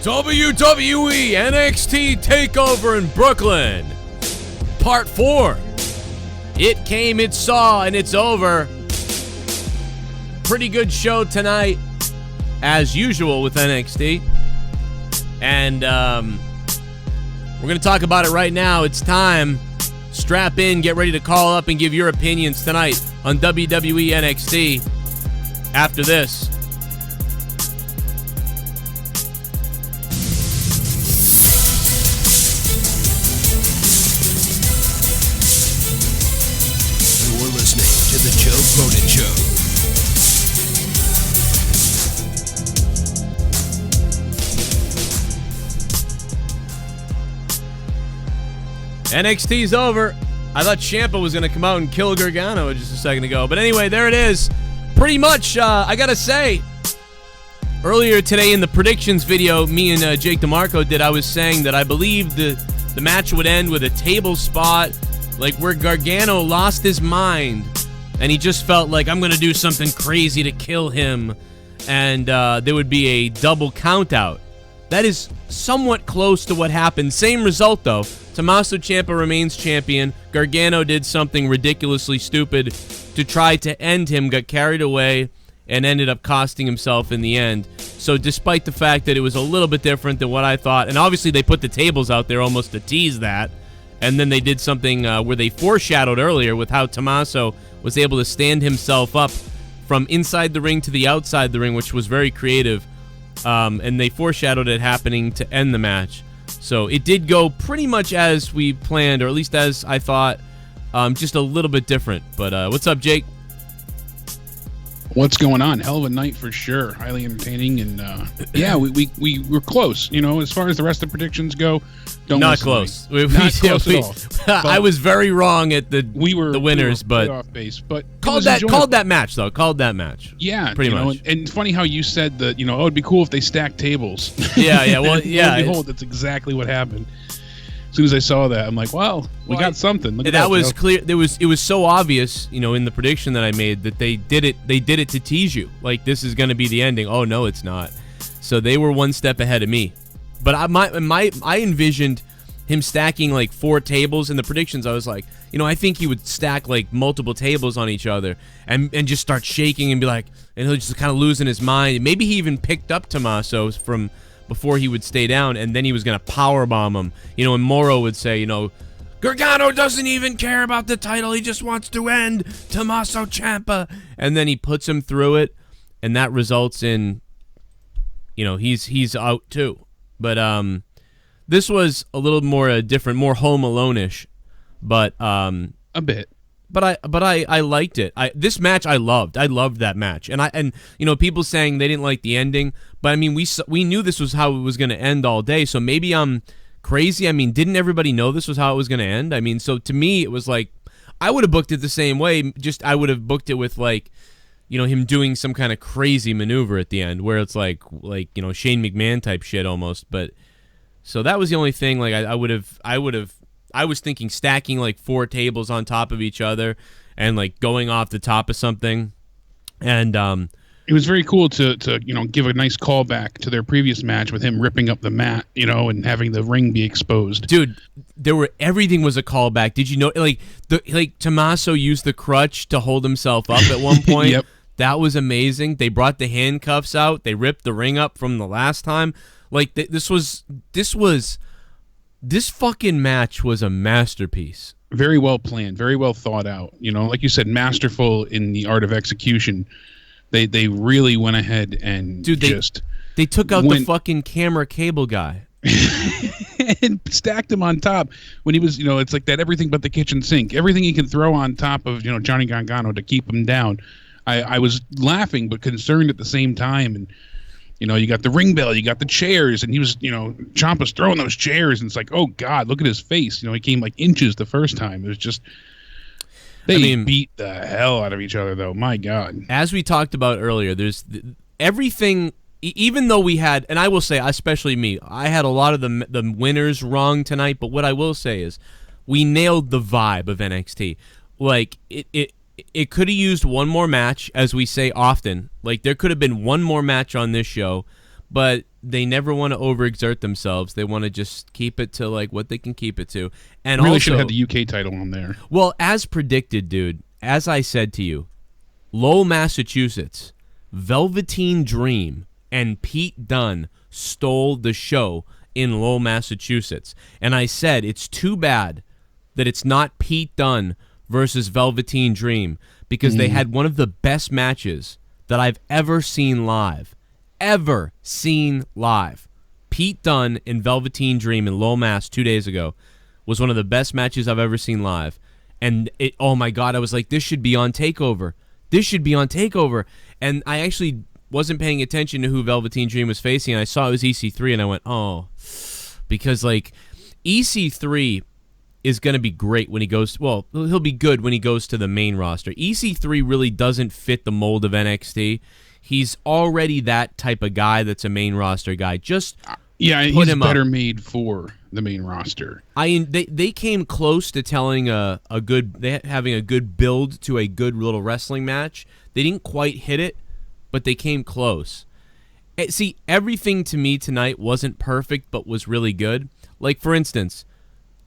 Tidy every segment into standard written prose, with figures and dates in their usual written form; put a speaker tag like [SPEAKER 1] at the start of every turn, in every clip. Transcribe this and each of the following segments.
[SPEAKER 1] WWE NXT Takeover in Brooklyn. Part 4. It came, it saw, and it's over. Pretty good show tonight, as usual with NXT. And we're going to talk about it right now. It's time. Strap in, get ready to call up and give your opinions tonight on WWE NXT after this.
[SPEAKER 2] You're listening to The Joe Cronin Show.
[SPEAKER 1] NXT's over. I thought Ciampa was going to come out and kill Gargano just a second ago. But anyway, there it is. Pretty much, I got to say, earlier today in the predictions video me and Jake DeMarco did, I was saying that I believe the match would end with a table spot, like where Gargano lost his mind, and he just felt like, I'm going to do something crazy to kill him, and there would be a double count-out. That is somewhat close to what happened. Same result, though. Tommaso Ciampa remains champion. Gargano did something ridiculously stupid to try to end him, got carried away, and ended up costing himself in the end. So despite the fact that it was a little bit different than what I thought, and obviously they put the tables out there almost to tease that, and then they did something where they foreshadowed earlier with how Tommaso was able to stand himself up from inside the ring to the outside the ring, which was very creative. And they foreshadowed it happening to end the match. So it did go pretty much as we planned, or at least as I thought, just a little bit different. But what's up, Jake?
[SPEAKER 3] What's going on? Hell of a night for sure. Highly entertaining, and yeah, we were close. You know, as far as the rest of the predictions go,
[SPEAKER 1] not close.
[SPEAKER 3] Not close at all.
[SPEAKER 1] I was very wrong at the winners, but
[SPEAKER 3] off base. But
[SPEAKER 1] called that match though. Called that match.
[SPEAKER 3] Yeah,
[SPEAKER 1] pretty much.
[SPEAKER 3] And it's funny how you said that. You know, oh, it'd be cool if they stacked tables.
[SPEAKER 1] Yeah. Well, yeah.
[SPEAKER 3] Behold, that's exactly what happened. As soon as I saw that, I'm like, well, we got something. Look at
[SPEAKER 1] that was clear. It was so obvious, you know, in the prediction that I made that they did it to tease you. Like, this is going to be the ending. Oh no, it's not. So they were one step ahead of me. But I envisioned him stacking like 4 tables in the predictions. I was like, you know, I think he would stack like multiple tables on each other and just start shaking and be like, and he'll just kind of losing his mind. Maybe he even picked up Tommaso from before he would stay down, and then he was going to powerbomb him. You know, and Moro would say, you know, Gargano doesn't even care about the title. He just wants to end Tommaso Ciampa. And then he puts him through it, and that results in, you know, he's out too. But this was a little more different, more Home Alone-ish, but a
[SPEAKER 3] bit.
[SPEAKER 1] But I liked it. This match I loved. I loved that match. And you know, people saying they didn't like the ending, but I mean, we knew this was how it was going to end all day. So maybe I'm crazy. I mean, didn't everybody know this was how it was going to end? I mean, so to me it was like I would have booked it the same way. Just I would have booked it with, like, you know, him doing some kind of crazy maneuver at the end where it's like you know, Shane McMahon type shit almost. But so that was the only thing. Like I was thinking stacking like 4 tables on top of each other and like going off the top of something. And
[SPEAKER 3] it was very cool to you know, give a nice callback to their previous match with him ripping up the mat, you know, and having the ring be exposed.
[SPEAKER 1] Dude, everything was a callback. Did you know, like Tommaso used the crutch to hold himself up at one point?
[SPEAKER 3] Yep.
[SPEAKER 1] That was amazing. They brought the handcuffs out. They ripped the ring up from the last time. Like this fucking match was a masterpiece.
[SPEAKER 3] Very well planned, very well thought out. You know, like you said, masterful in the art of execution. They really went ahead and
[SPEAKER 1] they took out the fucking camera cable guy
[SPEAKER 3] and stacked him on top when he was, you know, it's like that everything but the kitchen sink. Everything he can throw on top of, you know, Johnny Gargano to keep him down. I was laughing but concerned at the same time. And you know, you got the ring bell, you got the chairs, and he was, you know, Ciampa's throwing those chairs, and it's like, oh God, look at his face. You know, he came like inches the first time. It was just, they beat the hell out of each other, though. My God.
[SPEAKER 1] As we talked about earlier, there's everything. Even though we had, and I will say, especially me, I had a lot of the winners wrong tonight. But what I will say is, we nailed the vibe of NXT. Like it could have used one more match, as we say often. Like, there could have been one more match on this show, but they never want to overexert themselves. They want to just keep it to like what they can keep it to. And
[SPEAKER 3] really
[SPEAKER 1] also,
[SPEAKER 3] should have had the UK title on there.
[SPEAKER 1] Well, as predicted, dude, as I said to you, Lowell, Massachusetts, Velveteen Dream and Pete Dunne stole the show in Lowell, Massachusetts. And I said it's too bad that it's not Pete Dunne versus Velveteen Dream, because they had one of the best matches that I've ever seen live. Ever seen live. Pete Dunne and Velveteen Dream in Lowell, Mass 2 days ago was one of the best matches I've ever seen live. And oh my God, I was like, this should be on TakeOver. This should be on TakeOver. And I actually wasn't paying attention to who Velveteen Dream was facing. And I saw it was EC3 and I went, oh, because like EC3 is going to be great when he goes, well, he'll be good when he goes to the main roster. EC3 really doesn't fit the mold of NXT. He's already that type of guy that's a main roster guy. Just
[SPEAKER 3] he's better made for the main roster.
[SPEAKER 1] They came close to telling having a good build to a good little wrestling match. They didn't quite hit it, but they came close. See, everything to me tonight wasn't perfect, but was really good. Like for instance,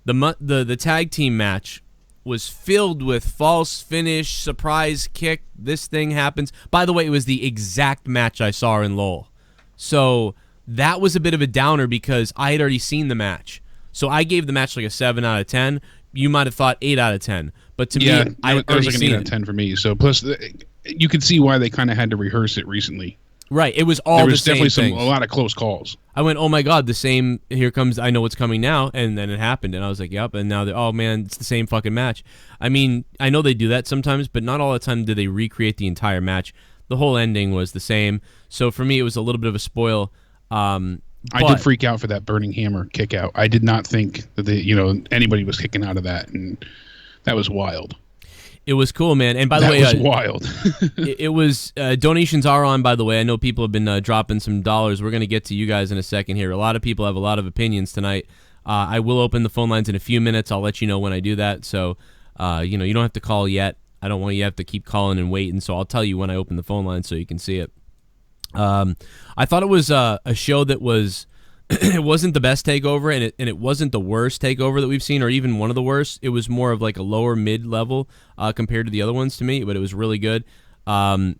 [SPEAKER 1] the tag team match was filled with false finish, surprise kick, this thing happens. By the way, it was the exact match I saw in Lowell. So that was a bit of a downer because I had already seen the match. So I gave the match like a 7 out of 10. You might have thought 8 out of 10. But to me, I
[SPEAKER 3] it was like an 8 out of 10 for me. So plus, you could see why they kind of had to rehearse it recently.
[SPEAKER 1] Right, it was all the same
[SPEAKER 3] There was
[SPEAKER 1] things.
[SPEAKER 3] definitely a lot of close calls.
[SPEAKER 1] I went, oh my God, the same, here comes, I know what's coming now, and then it happened, and I was like, yep, and now, oh man, it's the same fucking match. I mean, I know they do that sometimes, but not all the time do they recreate the entire match. The whole ending was the same, so for me, it was a little bit of a spoil.
[SPEAKER 3] I did freak out for that Burning Hammer kick out. I did not think that anybody was kicking out of that, and that was wild.
[SPEAKER 1] It was cool, man. And by the way,
[SPEAKER 3] that was wild.
[SPEAKER 1] it was donations are on. By the way, I know people have been dropping some dollars. We're going to get to you guys in a second here. A lot of people have a lot of opinions tonight. I will open the phone lines in a few minutes. I'll let you know when I do that. So, you don't have to call yet. I don't want you to have to keep calling and waiting. So I'll tell you when I open the phone line so you can see it. I thought it was a show that was. It wasn't the best takeover, and it wasn't the worst takeover that we've seen, or even one of the worst. It was more of like a lower mid level compared to the other ones to me, but it was really good. So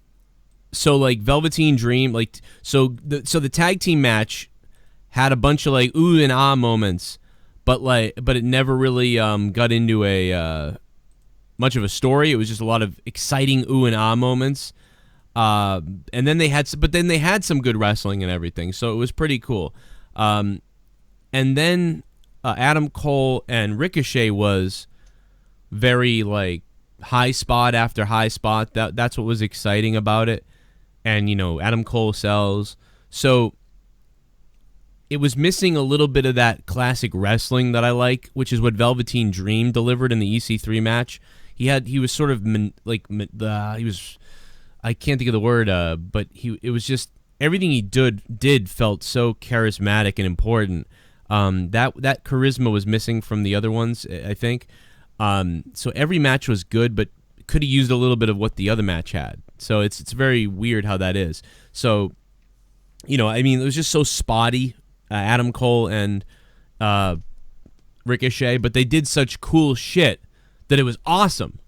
[SPEAKER 1] like Velveteen Dream, so the tag team match had a bunch of like ooh and ah moments, but it never really got into a much of a story. It was just a lot of exciting ooh and ah moments. And then they had some good wrestling and everything, so it was pretty cool. And then Adam Cole and Ricochet was very like high spot after high spot. That's what was exciting about it. And Adam Cole sells. So it was missing a little bit of that classic wrestling that I like, which is what Velveteen Dream delivered in the EC3 match. He was sort of he was, I can't think of the word, but it was just everything he did felt so charismatic and important. That charisma was missing from the other ones, I think. So every match was good, but could have used a little bit of what the other match had. So it's very weird how that is. So, I mean, it was just so spotty, Adam Cole and Ricochet, but they did such cool shit that it was awesome.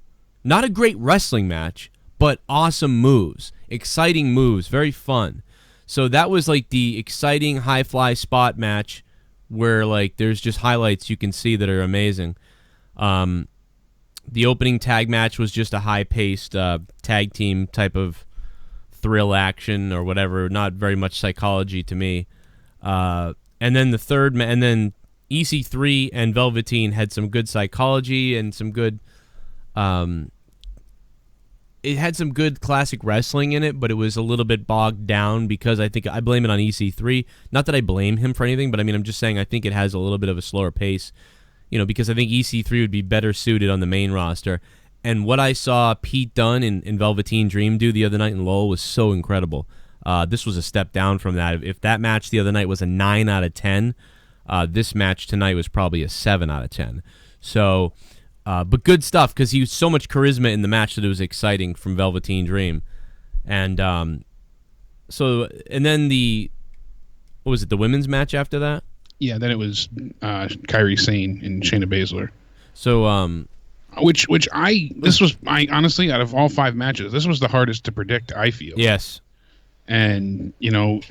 [SPEAKER 1] Not a great wrestling match, but awesome moves, exciting moves, very fun. So that was like the exciting high fly spot match where like there's just highlights you can see that are amazing. The opening tag match was just a high-paced tag team type of thrill action or whatever, not very much psychology to me. And then and then EC3 and Velveteen had some good psychology and some good it had some good classic wrestling in it, but it was a little bit bogged down because I think I blame it on EC3. Not that I blame him for anything, but I mean, I'm just saying I think it has a little bit of a slower pace, because I think EC3 would be better suited on the main roster. And what I saw Pete Dunne and Velveteen Dream do the other night in Lowell was so incredible. This was a step down from that. If that match the other night was a 9 out of 10, this match tonight was probably a 7 out of 10. So... but good stuff because he used so much charisma in the match that it was exciting from Velveteen Dream. And then the what was it, the women's match after that?
[SPEAKER 3] Yeah, then it was Kairi Sane and Shayna Baszler.
[SPEAKER 1] So,
[SPEAKER 3] I honestly, out of all 5 matches, this was the hardest to predict, I feel.
[SPEAKER 1] Yes.
[SPEAKER 3] And, you know,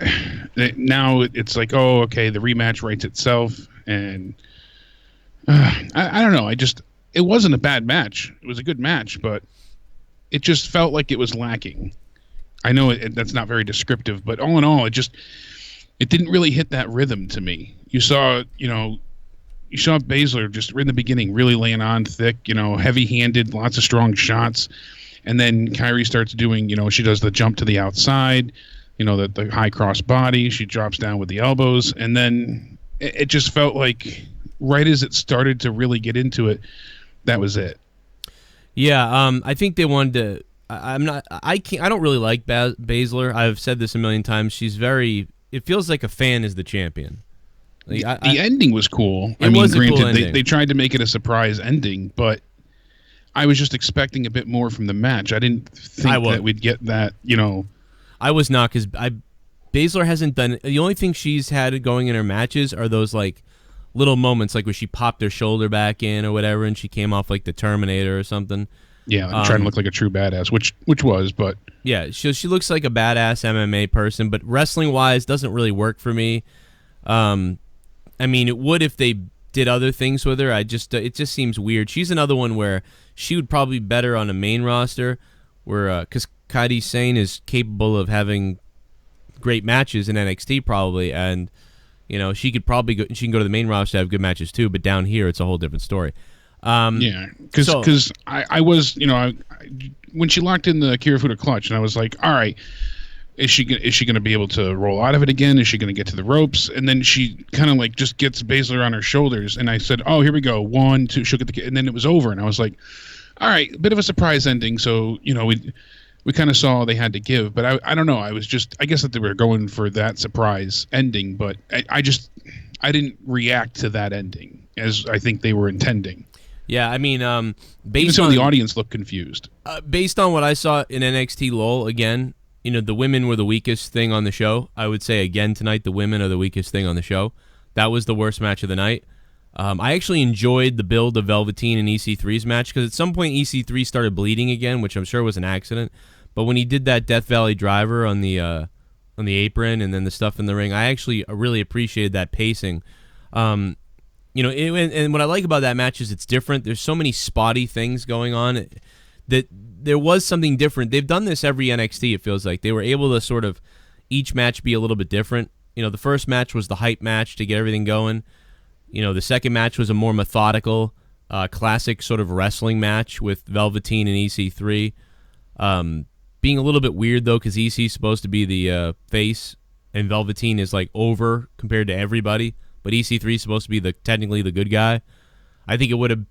[SPEAKER 3] now it's like, oh, okay, the rematch writes itself. And I don't know. It wasn't a bad match. It was a good match, but it just felt like it was lacking. I know that's not very descriptive, but all in all, it didn't really hit that rhythm to me. You saw Baszler just in the beginning really laying on thick, you know, heavy-handed, lots of strong shots. And then Kairi starts doing, you know, she does the jump to the outside, you know, the high cross body. She drops down with the elbows. And then it just felt like right as it started to really get into it, that was it.
[SPEAKER 1] Yeah, I think they wanted to. I don't really like Baszler. I've said this a million times. She's very. It feels like a fan is the champion. Like,
[SPEAKER 3] the ending was cool.
[SPEAKER 1] It was a cool ending.
[SPEAKER 3] They tried to make it a surprise ending, but I was just expecting a bit more from the match. I didn't think that we'd get that. You know,
[SPEAKER 1] I was not, because Baszler hasn't done. The only thing she's had going in her matches are those like little moments, like where she popped her shoulder back in or whatever, and she came off like the Terminator or something. Yeah,
[SPEAKER 3] trying to look like a true badass, which was, but
[SPEAKER 1] yeah, she looks like a badass MMA person, but wrestling wise doesn't really work for me. I mean, it would if they did other things with her. It just seems weird. She's another one where she would probably be better on a main roster, where because Kairi Sane is capable of having great matches in NXT probably, and you know she can go to the main roster and have good matches too. But down here, it's a whole different story.
[SPEAKER 3] Yeah, because I was, you know, when she locked in the Kirifuda clutch, and I was like, all right, is she going to be able to roll out of it again? Is she going to get to the ropes? And then she kind of like just gets Baszler on her shoulders, and I said, oh, here we go, 1, 2, she'll get and then it was over, and I was like, all right, a bit of a surprise ending. So you know, we kind of saw they had to give, but I don't know. I guess that they were going for that surprise ending, but I didn't react to that ending as I think they were intending.
[SPEAKER 1] Yeah, I mean,
[SPEAKER 3] based on the audience looked confused.
[SPEAKER 1] Based on what I saw in NXT LOL, again, you know, the women were the weakest thing on the show. I would say again tonight, the women are the weakest thing on the show. That was the worst match of the night. I actually enjoyed the build of Velveteen and EC3's match, because at some point EC3 started bleeding again, which I'm sure was an accident. But when he did that Death Valley driver on the apron and then the stuff in the ring, I actually really appreciated that pacing. You know, and what I like about that match is it's different. There's so many spotty things going on that there was something different. They've done this every NXT, it feels like. They were able to sort of each match be a little bit different. You know, the first match was the hype match to get everything going. You know, the second match was a more methodical, classic sort of wrestling match with Velveteen and EC3. Being a little bit weird, though, because EC's supposed to be the face, and Velveteen is, like, over compared to everybody. But EC3 is supposed to be technically the good guy. I think it would have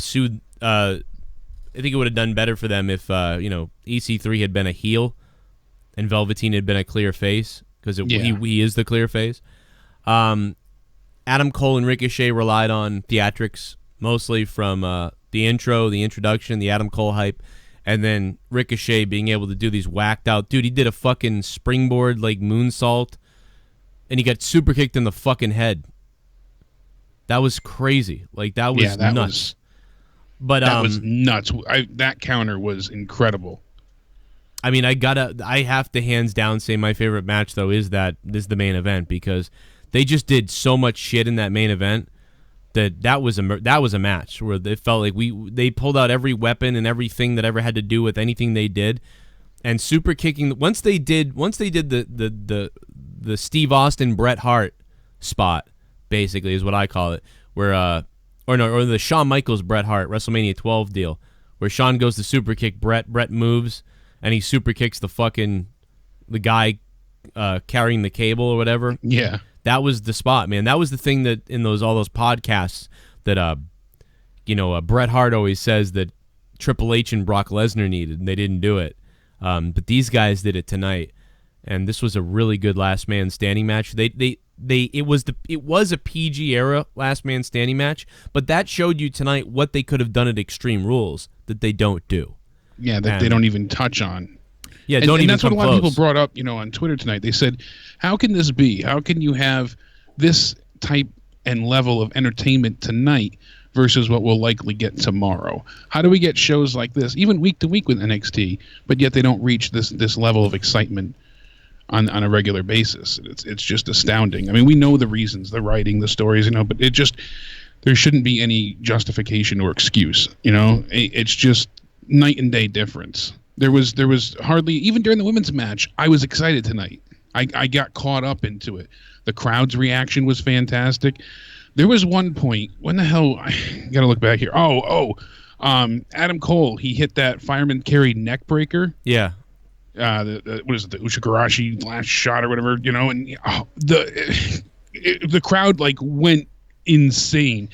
[SPEAKER 1] I think it would have done better for them if you know, EC3 had been a heel and Velveteen had been a clear face, because he is the clear face. Adam Cole and Ricochet relied on theatrics mostly from the introduction, the Adam Cole hype, and then Ricochet being able to do these whacked out. Dude, he did a fucking springboard like moonsault, and he got super kicked in the fucking head. That was crazy. Like, that was nuts.
[SPEAKER 3] That was nuts. That counter was incredible.
[SPEAKER 1] I mean, I have to hands down say my favorite match, though, is the main event, because they just did so much shit in that main event that was a match where it felt like they pulled out every weapon and everything that ever had to do with anything they did, and super kicking. Once they did the Steve Austin Bret Hart spot, basically, is what I call it, where or the Shawn Michaels Bret Hart WrestleMania 12 deal, where Shawn goes to super kick Bret moves, and he super kicks the guy carrying the cable or whatever.
[SPEAKER 3] Yeah,
[SPEAKER 1] that was the spot, man. That was the thing that in all those podcasts that Bret Hart always says that Triple H and Brock Lesnar needed, and they didn't do it. But these guys did it tonight, and this was a really good last man standing match. It was a PG era last man standing match, but that showed you tonight what they could have done at Extreme Rules that they don't do.
[SPEAKER 3] Yeah, that they don't even touch on.
[SPEAKER 1] Yeah,
[SPEAKER 3] and that's what a lot of people brought up, you know, on Twitter tonight. They said, "How can this be? How can you have this type and level of entertainment tonight versus what we'll likely get tomorrow? How do we get shows like this, even week to week with NXT, but yet they don't reach this level of excitement on a regular basis? It's just astounding. I mean, we know the reasons, the writing, the stories, but there shouldn't be any justification or excuse. It's just night and day difference. There was hardly, even during the women's match, I was excited tonight. I got caught up into it. The crowd's reaction was fantastic. There was one point, when the hell, I gotta look back here. Adam Cole, he hit that fireman carry neck breaker.
[SPEAKER 1] Yeah.
[SPEAKER 3] What is it, the Ushigarashi last shot or whatever, and the crowd like went insane.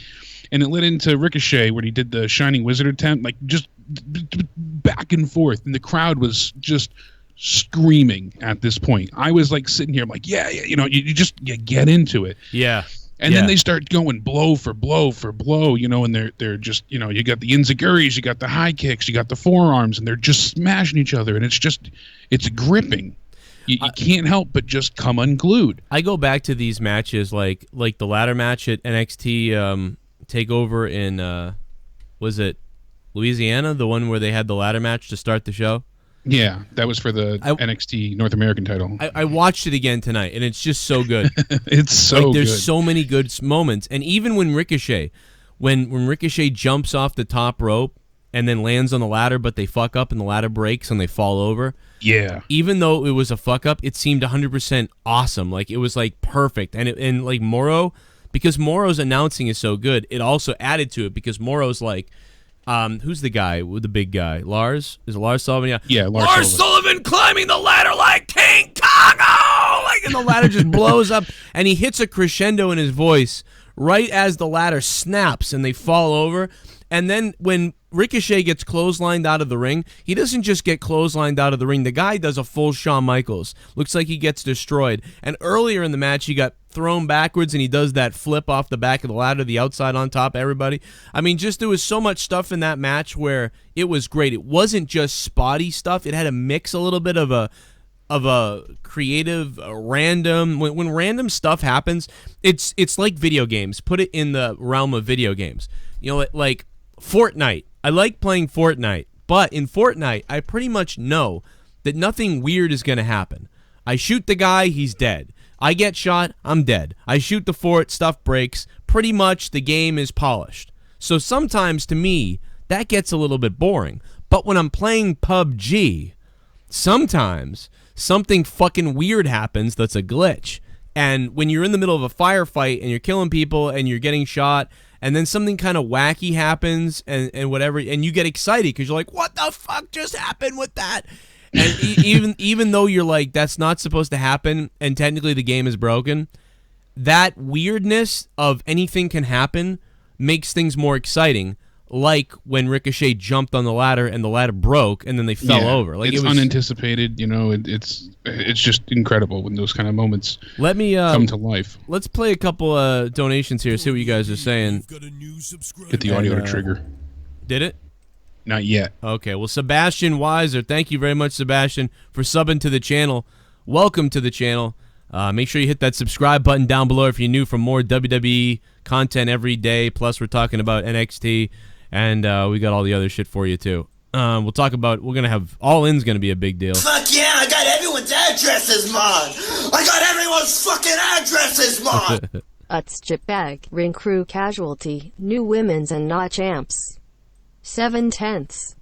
[SPEAKER 3] And it led into Ricochet when he did the Shining Wizard attempt, like just back and forth. And the crowd was just screaming at this point. I was like sitting here, I'm like, you get into it.
[SPEAKER 1] Yeah.
[SPEAKER 3] And then they start going blow for blow for blow, and they're just, you got the enziguris, you got the high kicks, you got the forearms, and they're just smashing each other. And it's gripping. You can't help but just come unglued.
[SPEAKER 1] I go back to these matches like the ladder match at NXT Takeover in, was it Louisiana? The one where they had the ladder match to start the show?
[SPEAKER 3] Yeah, that was for the NXT North American title.
[SPEAKER 1] I watched it again tonight, and it's just so good.
[SPEAKER 3] It's so
[SPEAKER 1] there's
[SPEAKER 3] good.
[SPEAKER 1] so many good moments. And even when Ricochet jumps off the top rope and then lands on the ladder, but they fuck up and the ladder breaks and they fall over.
[SPEAKER 3] Yeah.
[SPEAKER 1] Even though it was a fuck up, it seemed 100% awesome. Like, it was like perfect. And like Morrow, because Morrow's announcing is so good, it also added to it because Morrow's like, who's the guy with the big guy? Lars? Is it Lars Sullivan?
[SPEAKER 3] Yeah,
[SPEAKER 1] Lars Sullivan climbing the ladder like King Kong! And the ladder just blows up, and he hits a crescendo in his voice right as the ladder snaps and they fall over. And then when Ricochet gets clotheslined out of the ring, he doesn't just get clotheslined out of the ring. The guy does a full Shawn Michaels. Looks like he gets destroyed. And earlier in the match, he got thrown backwards, and he does that flip off the back of the ladder, the outside on top, everybody. I mean, there was so much stuff in that match where it was great. It wasn't just spotty stuff. It had a mix, a little bit of a creative, random. When random stuff happens, it's like video games. Put it in the realm of video games. Like Fortnite. I like playing Fortnite, but in Fortnite, I pretty much know that nothing weird is going to happen. I shoot the guy, he's dead. I get shot, I'm dead. I shoot the fort, stuff breaks. Pretty much the game is polished. So sometimes, to me, that gets a little bit boring. But when I'm playing PUBG, sometimes something fucking weird happens that's a glitch. And when you're in the middle of a firefight and you're killing people and you're getting shot, and then something kind of wacky happens and whatever, and you get excited because you're like, what the fuck just happened with that? And even though you're like, that's not supposed to happen, and technically the game is broken, that weirdness of anything can happen makes things more exciting. Like when Ricochet jumped on the ladder and the ladder broke and then they fell over. Like,
[SPEAKER 3] it's unanticipated. It's just incredible when those kind of moments come to life.
[SPEAKER 1] Let's play a couple donations here. See what you guys are saying.
[SPEAKER 3] Hit the audio to trigger.
[SPEAKER 1] Did it?
[SPEAKER 3] Not yet.
[SPEAKER 1] Okay. Well, Sebastian Weiser, thank you very much, Sebastian, for subbing to the channel. Welcome to the channel. Make sure you hit that subscribe button down below if you're new for more WWE content every day. Plus, we're talking about NXT. And we got all the other shit for you, too. We're going to have All In's going to be a big deal.
[SPEAKER 4] Fuck yeah, I got everyone's addresses, mon! I got everyone's fucking addresses, mon!
[SPEAKER 5] Utz chip bag, ring crew casualty, new women's and not champs. 7/10.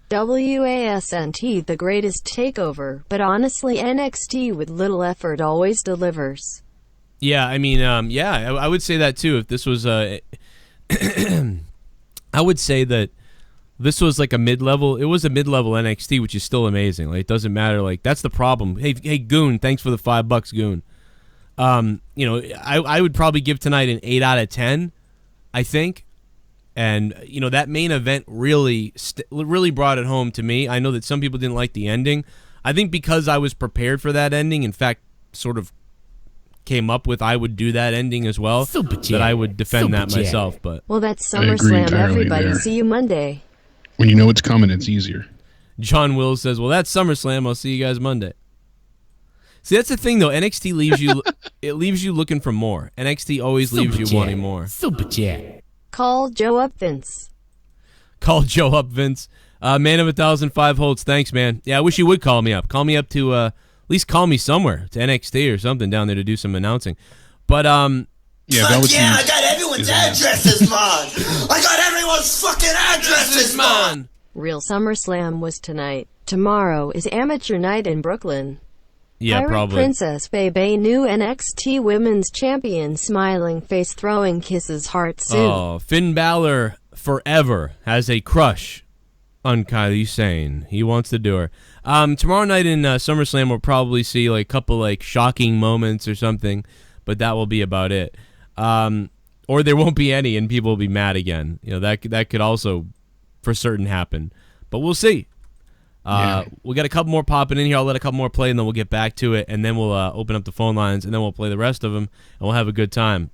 [SPEAKER 5] WASNT the greatest takeover, but honestly NXT with little effort always delivers.
[SPEAKER 1] Yeah, I mean, I would say that, too. If this was I would say that this was like a mid-level. It was a mid-level NXT, which is still amazing. Like, it doesn't matter. Like, that's the problem. Hey, Goon, thanks for the $5, Goon. I would probably give tonight an 8 out of 10, I think. And that main event really brought it home to me. I know that some people didn't like the ending. I think because I was prepared for that ending, in fact, sort of came up with I would do that ending as well, that I would defend that myself. But
[SPEAKER 5] well, that's SummerSlam, everybody.
[SPEAKER 3] There.
[SPEAKER 5] See you Monday.
[SPEAKER 3] When you know it's coming, it's easier.
[SPEAKER 1] John Wills says, well, that's SummerSlam. I'll see you guys Monday. See, that's the thing though. NXT leaves you. It leaves you looking for more. NXT always leaves you wanting more.
[SPEAKER 2] Super chat.
[SPEAKER 5] Call Joe up, Vince.
[SPEAKER 1] Call Joe up, Vince. Man of 1,005 holds. Thanks, man. Yeah, I wish you would call me up. Call me up to at least call me somewhere to NXT or something down there to do some announcing. But
[SPEAKER 3] Yeah,
[SPEAKER 4] Fuck yeah, I got everyone's addresses, Mon. I got everyone's fucking addresses, Mon.
[SPEAKER 5] Real SummerSlam was tonight. Tomorrow is Amateur Night in Brooklyn.
[SPEAKER 1] yeah,
[SPEAKER 5] Pirate
[SPEAKER 1] probably.
[SPEAKER 5] Princess Bebe, new NXT Women's Champion, smiling face, throwing kisses, heart soon.
[SPEAKER 1] Oh, Finn Balor forever has a crush on Kylie Sane. He wants to do her. Tomorrow night in SummerSlam, we'll probably see like a couple like shocking moments or something, but that will be about it. Or there won't be any, and people will be mad again. You know, that could also for certain happen, but we'll see. We got a couple more popping in here. I'll let a couple more play, and then we'll get back to it, and then we'll open up the phone lines, and then we'll play the rest of them, and we'll have a good time.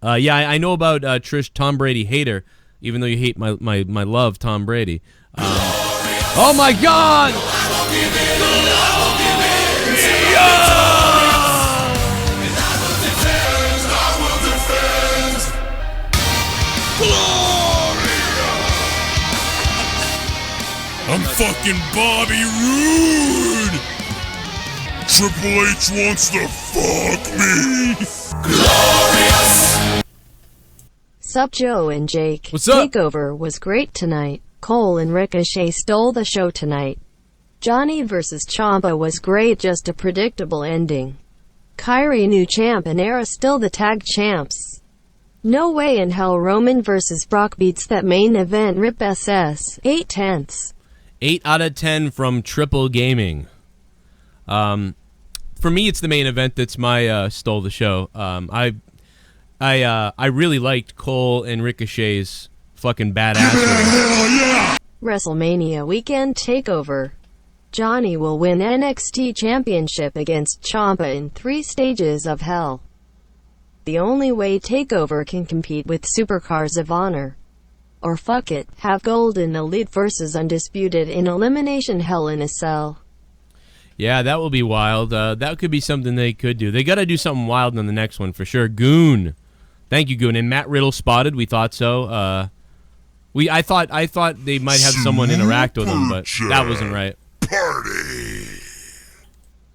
[SPEAKER 1] Yeah, I know about Trish Tom Brady hater, even though you hate my love, Tom Brady. Oh my God!
[SPEAKER 6] I'm fucking Bobby Roode! Triple H wants to fuck me! Glorious!
[SPEAKER 5] Sup, Joe and Jake.
[SPEAKER 1] What's up?
[SPEAKER 5] Takeover was great tonight. Cole and Ricochet stole the show tonight. Johnny vs. Ciampa was great, just a predictable ending. Kyrie new champ and Era still the tag champs. No way in hell Roman vs. Brock beats that main event. Rip SS. 8/10.
[SPEAKER 1] 8 out of 10 from Triple Gaming. For me, it's the main event that's my stole the show. I really liked Cole and Ricochet's fucking badassery.
[SPEAKER 5] WrestleMania weekend takeover. Johnny will win NXT Championship against Ciampa in 3 stages of hell. The only way Takeover can compete with Supercars of Honor. Or fuck it, have Golden Elite versus Undisputed in Elimination Hell in a Cell.
[SPEAKER 1] Yeah, that will be wild. That could be something they could do. They got to do something wild on the next one for sure. Goon. Thank you, Goon. And Matt Riddle spotted. We thought so. I thought they might have someone interact with him, but that wasn't right.
[SPEAKER 6] Party!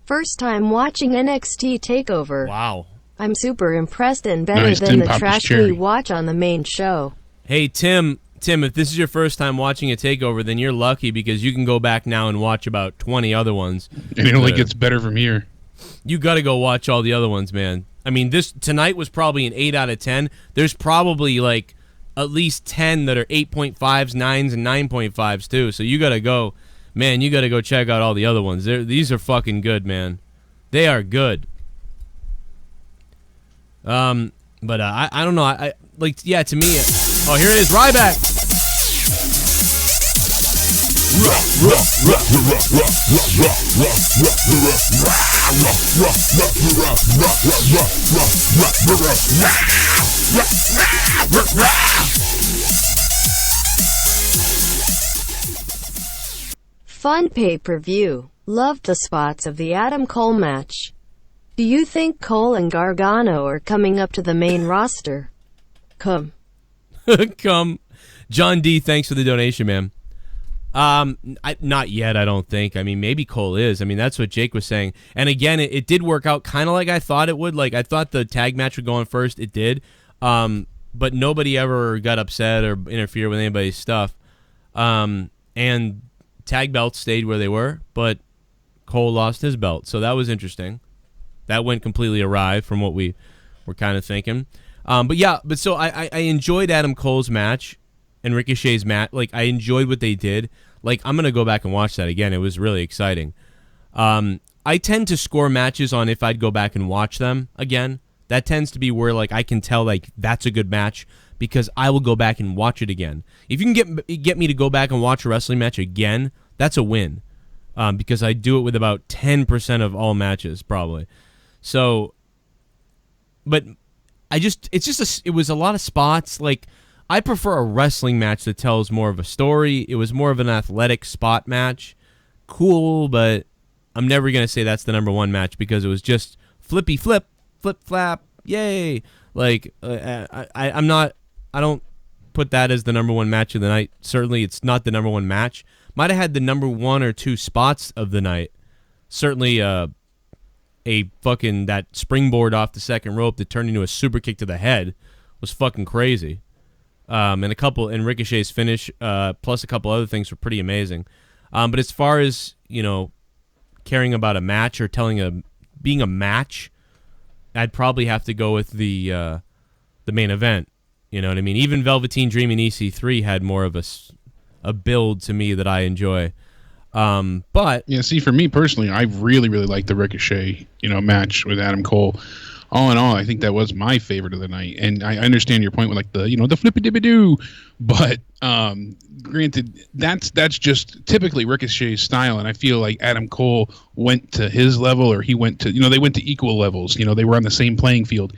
[SPEAKER 5] First time watching NXT Takeover.
[SPEAKER 1] Wow.
[SPEAKER 5] I'm super impressed and better
[SPEAKER 3] Nice,
[SPEAKER 5] than
[SPEAKER 3] Tim
[SPEAKER 5] the
[SPEAKER 3] Papa's
[SPEAKER 5] trash
[SPEAKER 3] cherry.
[SPEAKER 5] we watch on the main show.
[SPEAKER 1] Hey, Tim, if this is your first time watching a Takeover, then you're lucky because you can go back now and watch about 20 other ones.
[SPEAKER 3] And it only gets better from here.
[SPEAKER 1] You got to go watch all the other ones, man. I mean, tonight was probably an 8 out of 10. There's probably like at least 10 that are 8.5s, 9s, and 9.5s too. So you got to go, man, you got to go check out all the other ones. These are fucking good, man. They are good. But I don't know. I like, yeah, to me. Oh, here it is, Ryback.
[SPEAKER 5] Fun pay-per-view. Loved the spots of the Adam Cole match. Do you think Cole and Gargano are coming up to the main roster? Come.
[SPEAKER 1] Come. John D, thanks for the donation, man. Not yet, I don't think. I mean, maybe Cole is. I mean, that's what Jake was saying. And again, it did work out kind of like I thought it would. Like, I thought the tag match would go on first. It did. But nobody ever got upset or interfered with anybody's stuff. And tag belts stayed where they were, but Cole lost his belt. So that was interesting. That went completely awry from what we were kind of thinking. But so I enjoyed Adam Cole's match and Ricochet's match. Like, I enjoyed what they did. Like, I'm going to go back and watch that again. It was really exciting. I tend to score matches on if I'd go back and watch them again. That tends to be where, like, I can tell, like, that's a good match because I will go back and watch it again. If you can get me to go back and watch a wrestling match again, that's a win. Because I do it with about 10% of all matches, probably. So, but it was a lot of spots. Like, I prefer a wrestling match that tells more of a story. It was more of an athletic spot match. Cool, but I'm never gonna say that's the number one match because it was just flippy flip, flip flap, yay! Like I don't put that as the number one match of the night. Certainly, it's not the number one match. Might have had the number 1 or 2 spots of the night. Certainly, a fucking that springboard off the second rope that turned into a super kick to the head was fucking crazy. And Ricochet's finish, plus a couple other things were pretty amazing. But as far as, caring about a match or being a match, I'd probably have to go with the main event. You know what I mean? Even Velveteen Dream and EC3 had more of a build to me that I enjoy. But
[SPEAKER 3] yeah, see, for me personally, I really, really like the Ricochet, match with Adam Cole. All in all, I think that was my favorite of the night. And I understand your point with like the flippy dippy doo, but granted, that's just typically Ricochet's style. And I feel like Adam Cole went to his level, or he went to, they went to equal levels. They were on the same playing field.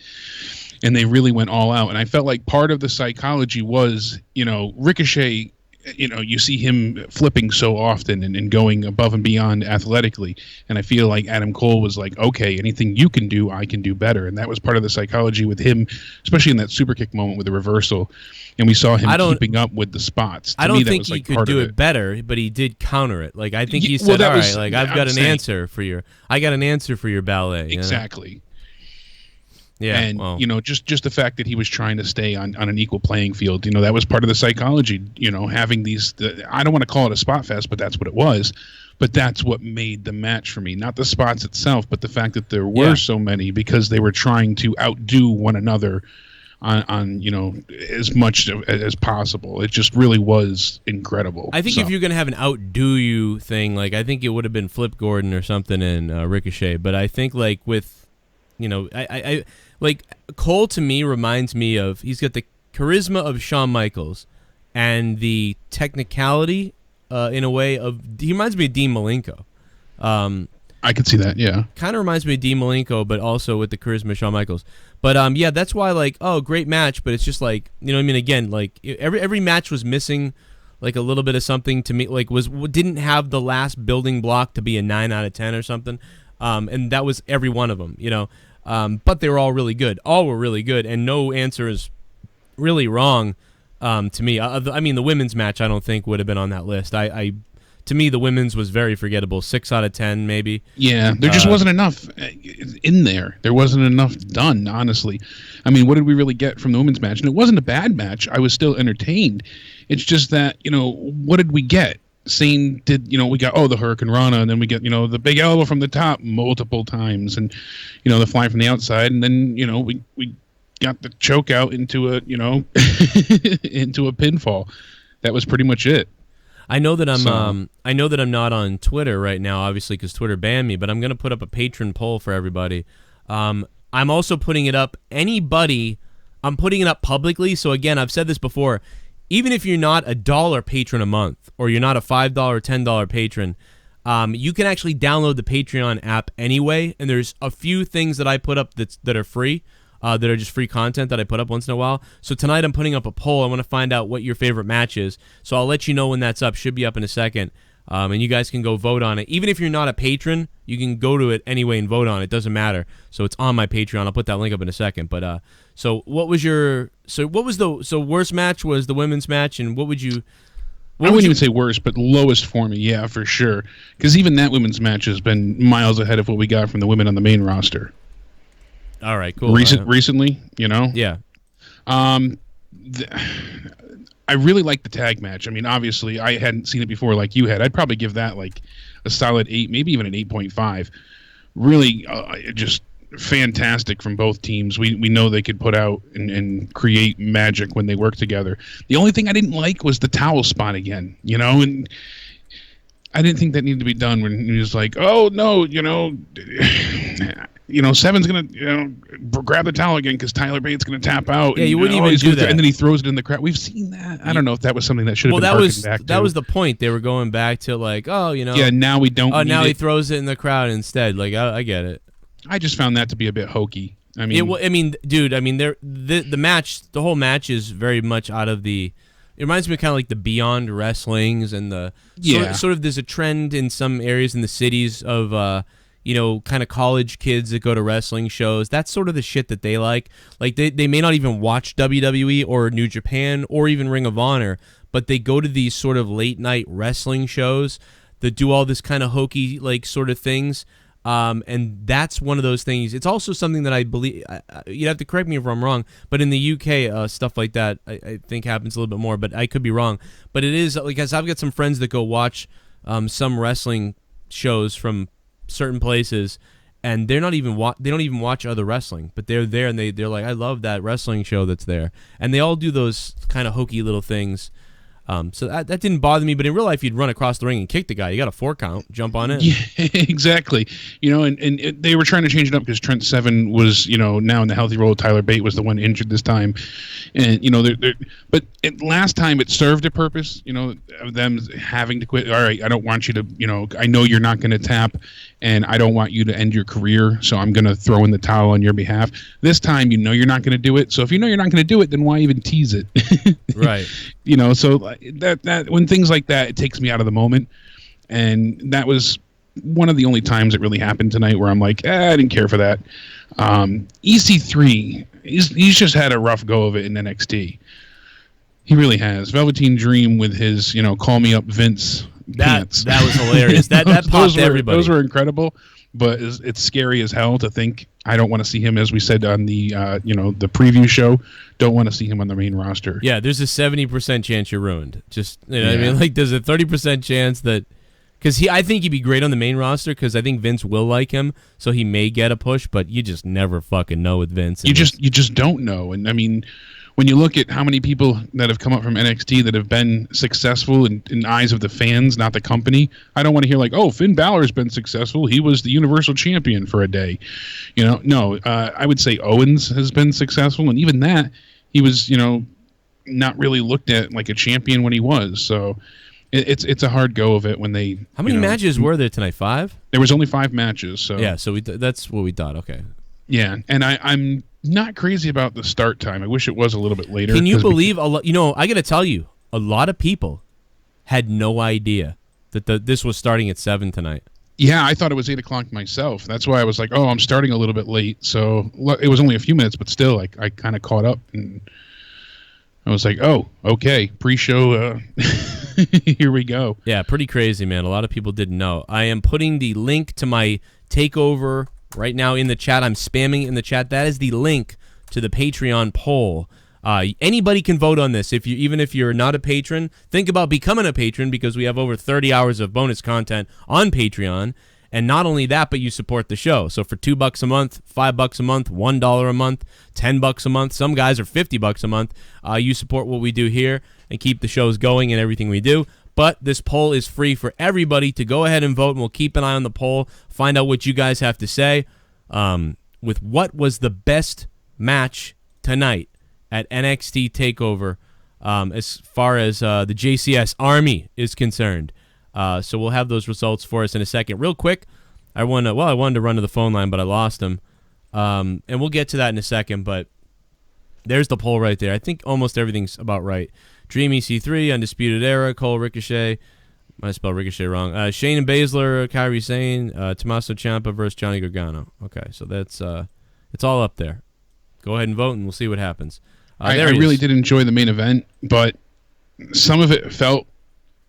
[SPEAKER 3] And they really went all out. And I felt like part of the psychology was, Ricochet, you see him flipping so often and going above and beyond athletically. And I feel like Adam Cole was like, okay, anything you can do, I can do better. And that was part of the psychology with him, especially in that super kick moment with the reversal. And we saw him keeping up with the spots.
[SPEAKER 1] I don't think he could do it better, but he did counter it. Like, I think he said, all right, like, I've got an answer for your ballet.
[SPEAKER 3] Exactly.
[SPEAKER 1] Yeah,
[SPEAKER 3] and just the fact that he was trying to stay on an equal playing field, that was part of the psychology. Having these, I don't want to call it a spot fest, but that's what it was. But that's what made the match for me, not the spots itself, but the fact that there were so many, because they were trying to outdo one another on as much as possible. It just really was incredible.
[SPEAKER 1] I think if you're gonna have an outdo you thing, like I think it would have been Flip Gordon or something in Ricochet. But I think like with I like Cole to me reminds me of, he's got the charisma of Shawn Michaels and the technicality in a way of, he reminds me of Dean Malenko.
[SPEAKER 3] I could see that, yeah.
[SPEAKER 1] Kind of reminds me of Dean Malenko, but also with the charisma of Shawn Michaels. But yeah, that's why like, oh, great match, but it's just like, again, like every match was missing like a little bit of something to me, like didn't have the last building block to be a 9 out of 10 or something. And that was every one of them, but they were all really good. All were really good, and no answer is really wrong to me. I mean, the women's match I don't think would have been on that list. To me, the women's was very forgettable. 6 out of 10, maybe.
[SPEAKER 3] Yeah, there just wasn't enough in there. There wasn't enough done, honestly. I mean, what did we really get from the women's match? And it wasn't a bad match. I was still entertained. It's just that, what did we get? Sane did, we got, the Hurricane Rana, and then we get, the big elbow from the top multiple times, and, the fly from the outside, and then, we got the choke out into a, into a pinfall. That was pretty much it.
[SPEAKER 1] I know that I'm not on Twitter right now, obviously, because Twitter banned me, but I'm going to put up a patron poll for everybody. I'm also putting it up, I'm putting it up publicly, so again, I've said this before, even if you're not a $1 patron a month, or you're not a $5 or $10 patron, you can actually download the Patreon app anyway, and there's a few things that I put up that are free, that are just free content that I put up once in a while. So tonight I'm putting up a poll. I want to find out what your favorite match is, so I'll let you know when that's up. Should be up in a second, and you guys can go vote on it. Even if you're not a patron, you can go to it anyway and vote on it. It doesn't matter. So it's on my Patreon. I'll put that link up in a second. But worst match was the women's match, and what would you?
[SPEAKER 3] I wouldn't even say worst, but lowest for me, yeah, for sure. Because even that women's match has been miles ahead of what we got from the women on the main roster.
[SPEAKER 1] All right, cool.
[SPEAKER 3] Recently,
[SPEAKER 1] Yeah.
[SPEAKER 3] I really like the tag match. I mean, obviously, I hadn't seen it before like you had. I'd probably give that like a solid 8, maybe even an 8.5. Really, just fantastic from both teams. We know they could put out and create magic when they work together. The only thing I didn't like was the towel spot again, and I didn't think that needed to be done when he was like, oh no, Seven's gonna grab the towel again because Tyler Bate's gonna tap out.
[SPEAKER 1] Yeah, you wouldn't even do that,
[SPEAKER 3] and then he throws it in the crowd. We've seen that. I don't know if that was something that should have been harkened back to.
[SPEAKER 1] That was the point. They were going back to like,
[SPEAKER 3] yeah, now we don't.
[SPEAKER 1] Oh, now he throws it in the crowd instead. Like, I get it.
[SPEAKER 3] I just found that to be a bit hokey. I mean,
[SPEAKER 1] dude. The whole match is very much out of the It reminds me of kind of like the Beyond Wrestlings and the sort of there's a trend in some areas in the cities of kind of college kids that go to wrestling shows. That's sort of the shit that they like. Like they may not even watch WWE or New Japan or even Ring of Honor, but they go to these sort of late night wrestling shows that do all this kind of hokey like sort of things. And that's one of those things. It's also something that I believe, you'd have to correct me if I'm wrong, but in the UK, stuff like that, I think happens a little bit more, but I could be wrong. But it is, like, I've got some friends that go watch some wrestling shows from certain places, and they're not even they don't even watch other wrestling, but they're there, and they're like, I love that wrestling show that's there. And they all do those kind of hokey little things. So that didn't bother me, but in real life, you'd run across the ring and kick the guy. You got a 4 count, jump on in.
[SPEAKER 3] Yeah, exactly. And they were trying to change it up because Trent Seven was, now in the healthy role. Tyler Bate was the one injured this time, and but last time it served a purpose. Of them having to quit. All right, I don't want you to. I know you're not going to tap, and I don't want you to end your career, so I'm going to throw in the towel on your behalf. This time, you're not going to do it. So if you know you're not going to do it, then why even tease it?
[SPEAKER 1] Right.
[SPEAKER 3] So that when things like that, it takes me out of the moment, and that was one of the only times it really happened tonight where I'm like, I didn't care for that. EC3, he's just had a rough go of it in NXT. He really has. Velveteen Dream with his, call me up Vince pants.
[SPEAKER 1] That was hilarious. That popped everybody.
[SPEAKER 3] Those were incredible, but it's scary as hell to think. I don't want to see him, as we said on the the preview show. Don't want to see him on the main roster.
[SPEAKER 1] Yeah, there's a 70% chance you're ruined. Just what I mean, like there's a 30% chance that because I think he'd be great on the main roster because I think Vince will like him, so he may get a push. But you just never fucking know with Vince.
[SPEAKER 3] You just don't know, and I mean. When you look at how many people that have come up from NXT that have been successful in eyes of the fans, not the company, I don't want to hear like, oh, Finn Balor's been successful. He was the Universal Champion for a day. No, I would say Owens has been successful. And even that, he was, not really looked at like a champion when he was. So it's a hard go of it when they...
[SPEAKER 1] How many matches were there tonight? 5?
[SPEAKER 3] There was only 5 matches. So
[SPEAKER 1] yeah, so that's what we thought. Okay.
[SPEAKER 3] Yeah, and I'm not crazy about the start time. I wish it was a little bit later.
[SPEAKER 1] Can you believe a lot? I got to tell you, a lot of people had no idea that this was starting at 7 tonight.
[SPEAKER 3] Yeah, I thought it was 8 o'clock myself. That's why I was like, oh, I'm starting a little bit late. So it was only a few minutes, but still, I kind of caught up, and I was like, oh, okay, pre-show. Here we go.
[SPEAKER 1] Yeah, pretty crazy, man. A lot of people didn't know. I am putting the link to my takeover right now in the chat. I'm spamming in the chat. That is the link to the Patreon poll. Anybody can vote on this. Even if you're not a patron, think about becoming a patron because we have over 30 hours of bonus content on Patreon. And not only that, but you support the show. So for $2 a month, $5 a month, $1 a month, $10 a month, some guys are $50 a month. You support what we do here and keep the shows going and everything we do. But this poll is free for everybody to go ahead and vote, and we'll keep an eye on the poll, find out what you guys have to say with what was the best match tonight at NXT TakeOver as far as the JCS Army is concerned. So we'll have those results for us in a second. Real quick, I wanted to run to the phone line, but I lost him. And we'll get to that in a second, but there's the poll right there. I think almost everything's about right. Dream EC3, Undisputed Era, Cole Ricochet. I spelled Ricochet wrong. Shane and Baszler, Kairi Sane, Tommaso Ciampa versus Johnny Gargano. Okay, so that's it's all up there. Go ahead and vote, and we'll see what happens.
[SPEAKER 3] I really did enjoy the main event, but some of it felt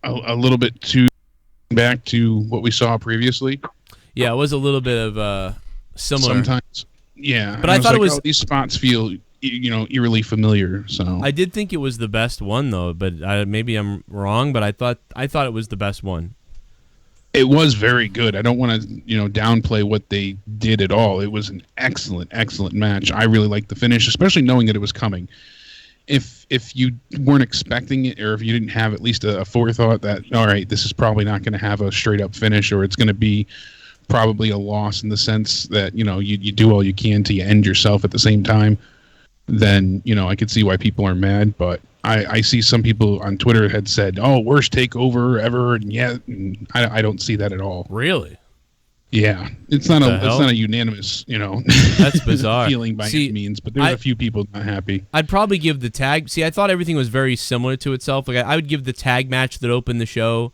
[SPEAKER 3] a little bit too back to what we saw previously.
[SPEAKER 1] Yeah, it was a little bit of similar.
[SPEAKER 3] Sometimes, yeah.
[SPEAKER 1] But I thought it was...
[SPEAKER 3] these spots feel... eerily familiar. So
[SPEAKER 1] I did think it was the best one though, but maybe I'm wrong. But I thought it was the best one.
[SPEAKER 3] It was very good. I don't want to downplay what they did at all. It was an excellent match. I really liked the finish, especially knowing that it was coming. If you weren't expecting it, or if you didn't have at least a forethought that all right, this is probably not going to have a straight up finish, or it's going to be probably a loss in the sense that you do all you can to end yourself at the same time. Then I could see why people are mad, but I see some people on Twitter had said, "Oh, worst takeover ever," and I don't see that at all.
[SPEAKER 1] Really?
[SPEAKER 3] Yeah, it's not a unanimous,
[SPEAKER 1] That's bizarre.
[SPEAKER 3] feeling by any means, but there's a few people not happy.
[SPEAKER 1] I'd probably give the tag. See, I thought everything was very similar to itself. Like I would give the tag match that opened the show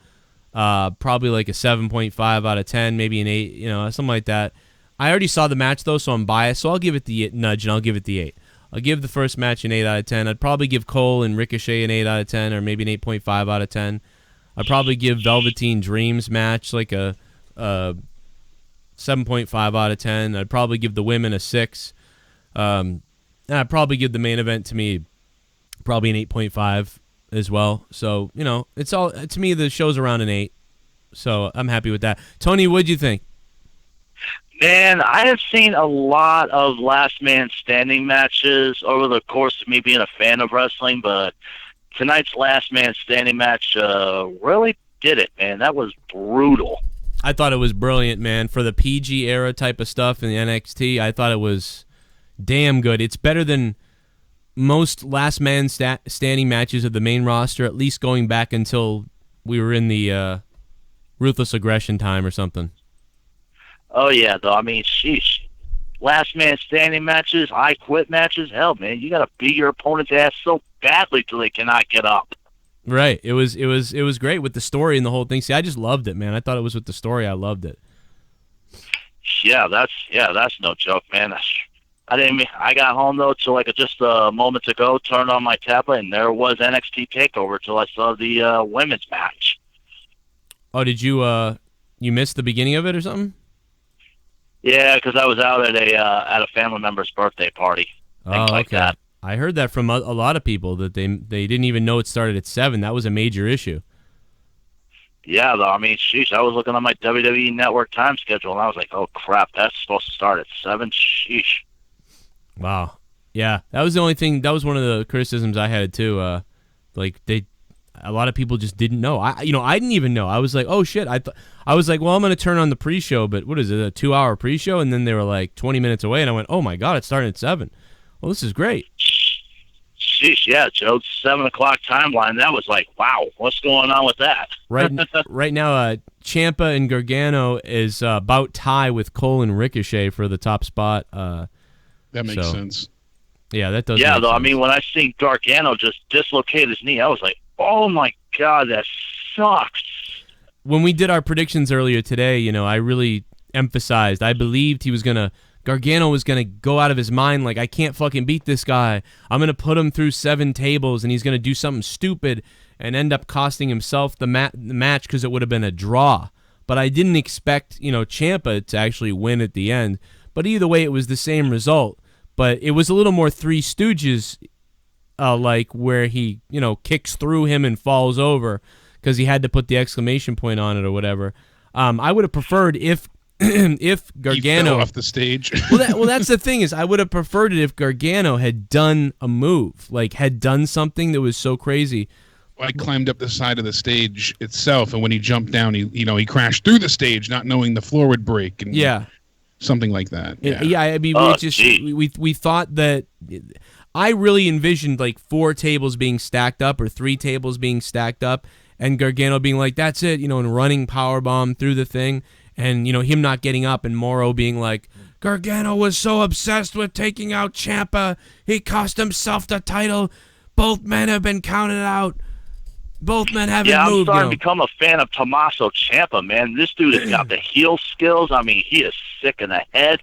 [SPEAKER 1] probably like a 7.5 out of 10, maybe an 8, something like that. I already saw the match though, so I'm biased. So I'll give it the nudge and I'll give it the 8. I'll give the first match an 8 out of 10. I'd probably give Cole and Ricochet an 8 out of 10, or maybe an 8.5 out of 10. I'd probably give Velveteen Dreams match like a 7.5 out of 10. I'd probably give the women a 6. And I'd probably give the main event to me probably an 8.5 as well. So, it's all, to me, the show's around an 8. So I'm happy with that. Tony, what'd you think?
[SPEAKER 7] Man, I have seen a lot of last man standing matches over the course of me being a fan of wrestling, but tonight's last man standing match really did it, man. That was brutal.
[SPEAKER 1] I thought it was brilliant, man. For the PG era type of stuff in the NXT, I thought it was damn good. It's better than most last man standing matches of the main roster, at least going back until we were in the Ruthless Aggression time or something.
[SPEAKER 7] Oh, yeah, though. I mean, sheesh. Last man standing matches, I quit matches. Hell, man, you got to beat your opponent's ass so badly till they cannot get up.
[SPEAKER 1] Right. It was great with the story and the whole thing. See, I just loved it, man. I thought it was with the story. I loved it.
[SPEAKER 7] Yeah, that's no joke, man. I got home though till like just moments ago, turned on my tablet, and there was NXT Takeover till I saw the women's match.
[SPEAKER 1] Oh, did you you missed the beginning of it or something?
[SPEAKER 7] Yeah, because I was out at a family member's birthday party. Things like that.
[SPEAKER 1] I heard that from a lot of people that they didn't even know it started at 7. That was a major issue.
[SPEAKER 7] Yeah, though. I mean, sheesh. I was looking on my WWE Network time schedule, and I was like, "Oh crap, that's supposed to start at 7." Sheesh.
[SPEAKER 1] Wow. Yeah, that was the only thing. That was one of the criticisms I had too. A lot of people just didn't know. I didn't even know. I was like, oh shit. I was like, well, I'm gonna turn on the pre-show, but what is it, a 2-hour pre-show? And then they were like 20 minutes away, and I went, oh my god, it's starting at 7. Well, this is great.
[SPEAKER 7] Sheesh, yeah, Joe's 7 o'clock timeline. That was like, wow, what's going on with that?
[SPEAKER 1] Right now, Ciampa and Gargano is about tie with Cole and Ricochet for the top spot.
[SPEAKER 3] That makes sense.
[SPEAKER 1] Yeah, that does.
[SPEAKER 7] Yeah,
[SPEAKER 1] make
[SPEAKER 7] though.
[SPEAKER 1] sense.
[SPEAKER 7] I mean, when I seen Gargano just dislocate his knee, I was like, oh my god, that sucks.
[SPEAKER 1] When we did our predictions earlier today, I really emphasized, I believed Gargano was going to go out of his mind like, I can't fucking beat this guy. I'm going to put him through 7 tables, and he's going to do something stupid and end up costing himself the match because it would have been a draw. But I didn't expect, Ciampa to actually win at the end. But either way, it was the same result. But it was a little more Three Stooges like where he, kicks through him and falls over because he had to put the exclamation point on it or whatever. I would have preferred if Gargano
[SPEAKER 3] he fell off the stage.
[SPEAKER 1] well, that's the thing is I would have preferred it if Gargano had done a move, like had done something that was so crazy.
[SPEAKER 3] I climbed up the side of the stage itself, and when he jumped down, he crashed through the stage, not knowing the floor would break. And
[SPEAKER 1] yeah.
[SPEAKER 3] Something like that.
[SPEAKER 1] Yeah, I mean, we thought that. I really envisioned like 4 tables being stacked up or 3 tables being stacked up, and Gargano being like, "That's it," and running powerbomb through the thing, and him not getting up, and Morrow being like, "Gargano was so obsessed with taking out Ciampa, he cost himself the title. Both men have been counted out. Both men haven't moved."
[SPEAKER 7] Yeah, I'm starting to become a fan of Tommaso Ciampa, man. This dude has got the heel skills. I mean, he is sick in the head.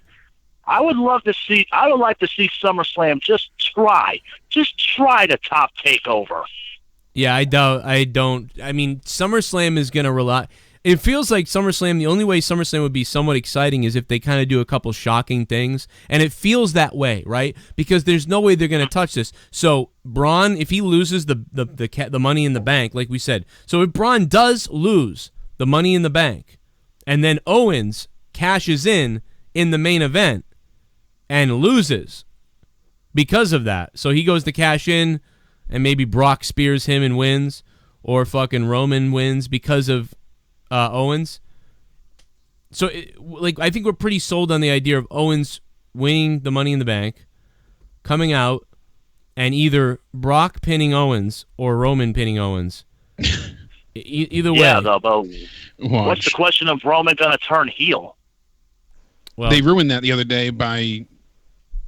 [SPEAKER 7] I would like to see SummerSlam just try to top Takeover.
[SPEAKER 1] Yeah, I don't. I mean, SummerSlam is going to rely. It feels like SummerSlam, the only way SummerSlam would be somewhat exciting is if they kind of do a couple shocking things. And it feels that way, right? Because there's no way they're going to touch this. So Braun, if he loses the Money in the Bank, like we said. So if Braun does lose the Money in the Bank, and then Owens cashes in the main event and loses because of that. So he goes to cash in, and maybe Brock spears him and wins, or fucking Roman wins because of Owens. So, I think we're pretty sold on the idea of Owens winning the Money in the Bank, coming out, and either Brock pinning Owens or Roman pinning Owens. Either way.
[SPEAKER 7] Yeah, though, but what's the question of Roman going to turn heel?
[SPEAKER 1] Well,
[SPEAKER 3] they ruined that the other day by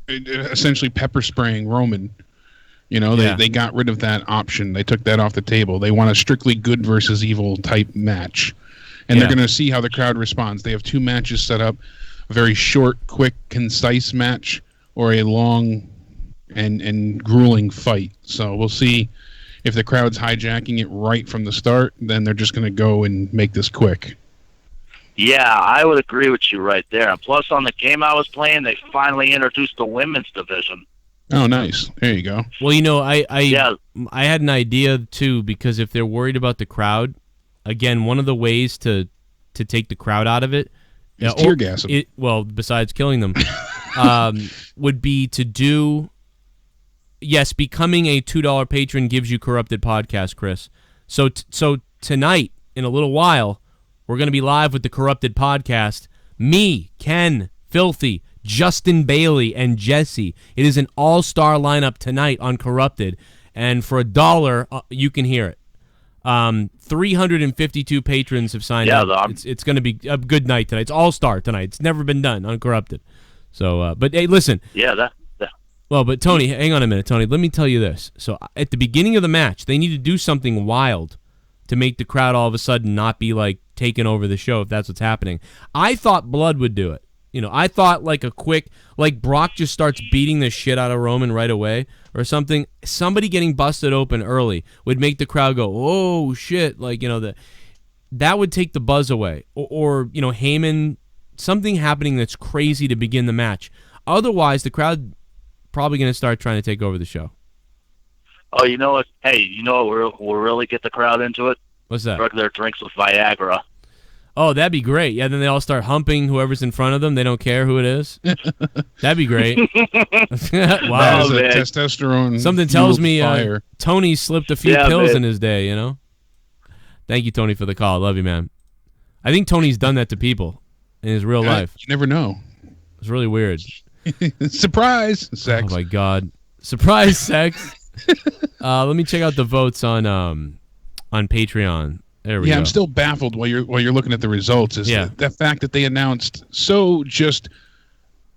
[SPEAKER 3] essentially pepper spraying Roman. They got rid of that option. They took that off the table. They want a strictly good versus evil type match. And they're going to see how the crowd responds. They have 2 matches set up, a very short, quick, concise match, or a long and grueling fight. So we'll see if the crowd's hijacking it right from the start, then they're just going to go and make this quick.
[SPEAKER 7] Yeah, I would agree with you right there. And plus, on the game I was playing, they finally introduced the women's division.
[SPEAKER 3] Oh, nice. There you go.
[SPEAKER 1] Well, I had an idea, too, because if they're worried about the crowd, again, one of the ways to take the crowd out of it
[SPEAKER 3] is tear gas them.
[SPEAKER 1] Well, besides killing them, would be to do... Yes, becoming a $2 patron gives you Corrupted Podcast, Chris. So tonight, in a little while, we're going to be live with the Corrupted Podcast. Me, Ken, Filthy, Justin Bailey, and Jesse. It is an all-star lineup tonight on Corrupted, and for $1, you can hear it. 352 patrons have signed up. It's going to be a good night tonight. It's all-star tonight. It's never been done on Corrupted. So, but hey, listen.
[SPEAKER 7] Yeah,
[SPEAKER 1] Well, but Tony, hang on a minute, Tony. Let me tell you this. So at the beginning of the match, they need to do something wild to make the crowd all of a sudden not be like taking over the show if that's what's happening. I thought Blood would do it. I thought like a quick, like Brock just starts beating the shit out of Roman right away or something. Somebody getting busted open early would make the crowd go, oh shit, like that would take the buzz away. Or Heyman, something happening that's crazy to begin the match. Otherwise, the crowd probably going to start trying to take over the show.
[SPEAKER 7] Oh, you know what? Hey, you know what will really get the crowd into it?
[SPEAKER 1] What's that?
[SPEAKER 7] Regular drinks with Viagra.
[SPEAKER 1] Oh, that'd be great. Yeah, then they all start humping whoever's in front of them. They don't care who it is. That'd be great. Wow.
[SPEAKER 3] That is a testosterone.
[SPEAKER 1] Something tells me
[SPEAKER 3] fire.
[SPEAKER 1] Tony slipped a few pills in his day, Thank you, Tony, for the call. Love you, man. I think Tony's done that to people in his real life.
[SPEAKER 3] You never know.
[SPEAKER 1] It's really weird.
[SPEAKER 3] Surprise sex.
[SPEAKER 1] Oh, my God. Surprise sex. Let me check out the votes on Patreon. There we go.
[SPEAKER 3] I'm still baffled while you're looking at the results. Is the fact that they announced so just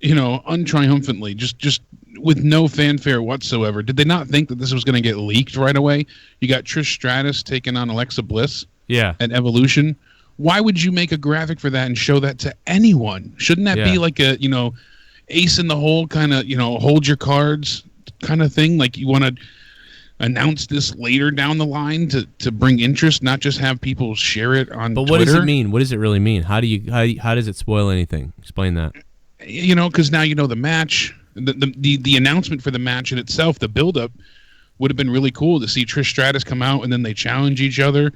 [SPEAKER 3] untriumphantly, just with no fanfare whatsoever. Did they not think that this was going to get leaked right away? You got Trish Stratus taking on Alexa Bliss.
[SPEAKER 1] Yeah.
[SPEAKER 3] At Evolution. Why would you make a graphic for that and show that to anyone? Shouldn't that be like a ace in the hole kind of hold your cards kind of thing? Like you want to announce this later down the line to bring interest, not just have people share it on Twitter.
[SPEAKER 1] But what does it mean? What does it really mean? How does it spoil anything? Explain that.
[SPEAKER 3] Because now the match, the announcement for the match in itself, the build-up would have been really cool to see Trish Stratus come out and then they challenge each other.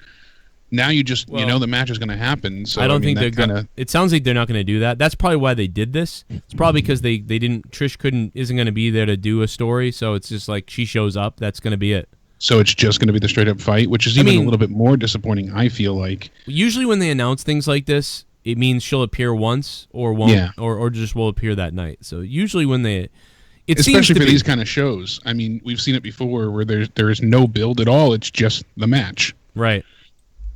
[SPEAKER 3] Now you just the match is going to happen. So
[SPEAKER 1] I don't think they're going to. It sounds like they're not going to do that. That's probably why they did this. It's probably because they didn't. Trish isn't going to be there to do a story, so it's just like she shows up. That's going to be it.
[SPEAKER 3] So it's just going to be the straight up fight, which is a little bit more disappointing. I feel like
[SPEAKER 1] usually when they announce things like this, it means she'll appear once or won't, or just will appear that night. So usually when
[SPEAKER 3] especially for these kind of shows, we've seen it before where there is no build at all. It's just the match,
[SPEAKER 1] right?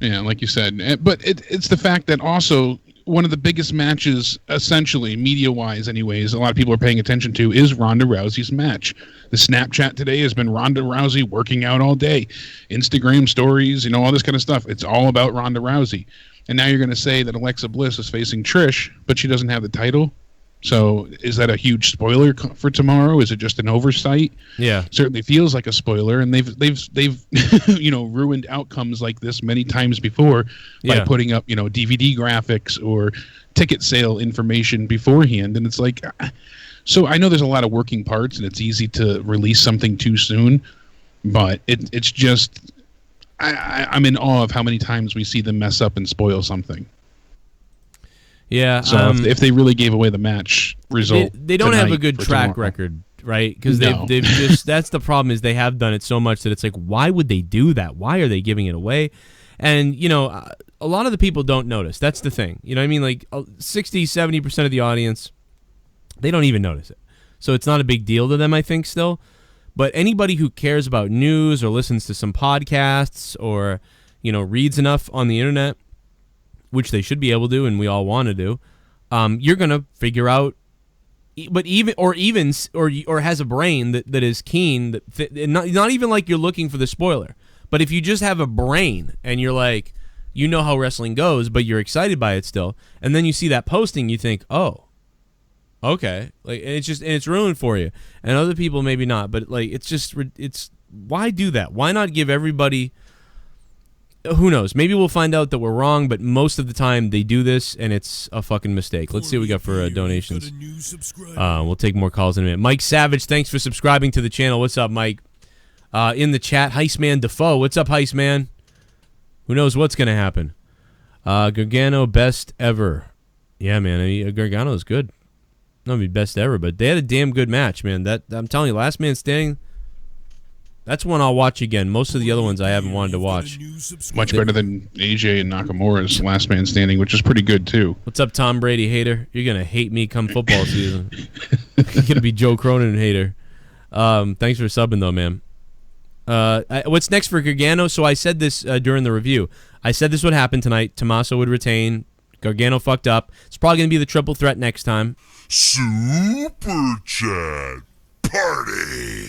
[SPEAKER 3] Yeah, like you said. But it's the fact that also one of the biggest matches, essentially, media-wise anyways, a lot of people are paying attention to is Ronda Rousey's match. The Snapchat today has been Ronda Rousey working out all day. Instagram stories, all this kind of stuff. It's all about Ronda Rousey. And now you're going to say that Alexa Bliss is facing Trish, but she doesn't have the title. So is that a huge spoiler for tomorrow? Is it just an oversight?
[SPEAKER 1] Yeah,
[SPEAKER 3] certainly feels like a spoiler, and they've ruined outcomes like this many times before by putting up DVD graphics or ticket sale information beforehand, and it's like, so I know there's a lot of working parts, and it's easy to release something too soon, but it's just I'm in awe of how many times we see them mess up and spoil something.
[SPEAKER 1] Yeah.
[SPEAKER 3] So if they really gave away the match result,
[SPEAKER 1] they don't have a good track record, right? Because they've just that's the problem is they have done it so much that it's like, why would they do that? Why are they giving it away? And a lot of the people don't notice. That's the thing. Like 60-70% of the audience, they don't even notice it. So it's not a big deal to them, I think, still. But anybody who cares about news or listens to some podcasts or reads enough on the internet, which they should be able to, and we all want to do, you're gonna figure out. But or has a brain that is keen. Not even like you're looking for the spoiler. But if you just have a brain and you're like, you know how wrestling goes, but you're excited by it still, and then you see that posting, you think, oh, okay, like, and it's ruined for you. And other people maybe not, but like it's why do that? Why not give everybody? Who knows? Maybe we'll find out that we're wrong, but most of the time they do this, and it's a fucking mistake. Let's see what we got for donations. We'll take more calls in a minute. Mike Savage, thanks for subscribing to the channel. What's up, Mike? In the chat, Heistman Defoe. What's up, Heistman? Who knows what's going to happen? Gargano, best ever. Yeah, man. Gargano's good. Not be best ever, but they had a damn good match, man. I'm telling you, Last Man Standing, that's one I'll watch again. Most of the other ones I haven't wanted to watch.
[SPEAKER 3] Much better than AJ and Nakamura's Last Man Standing, which is pretty good, too.
[SPEAKER 1] What's up, Tom Brady hater? You're going to hate me come football season. You're going to be Joe Cronin hater. Thanks for subbing, though, man. What's next for Gargano? So I said this during the review. I said this would happen tonight. Tommaso would retain. Gargano fucked up. It's probably going to be the triple threat next time.
[SPEAKER 6] Super Chat Party.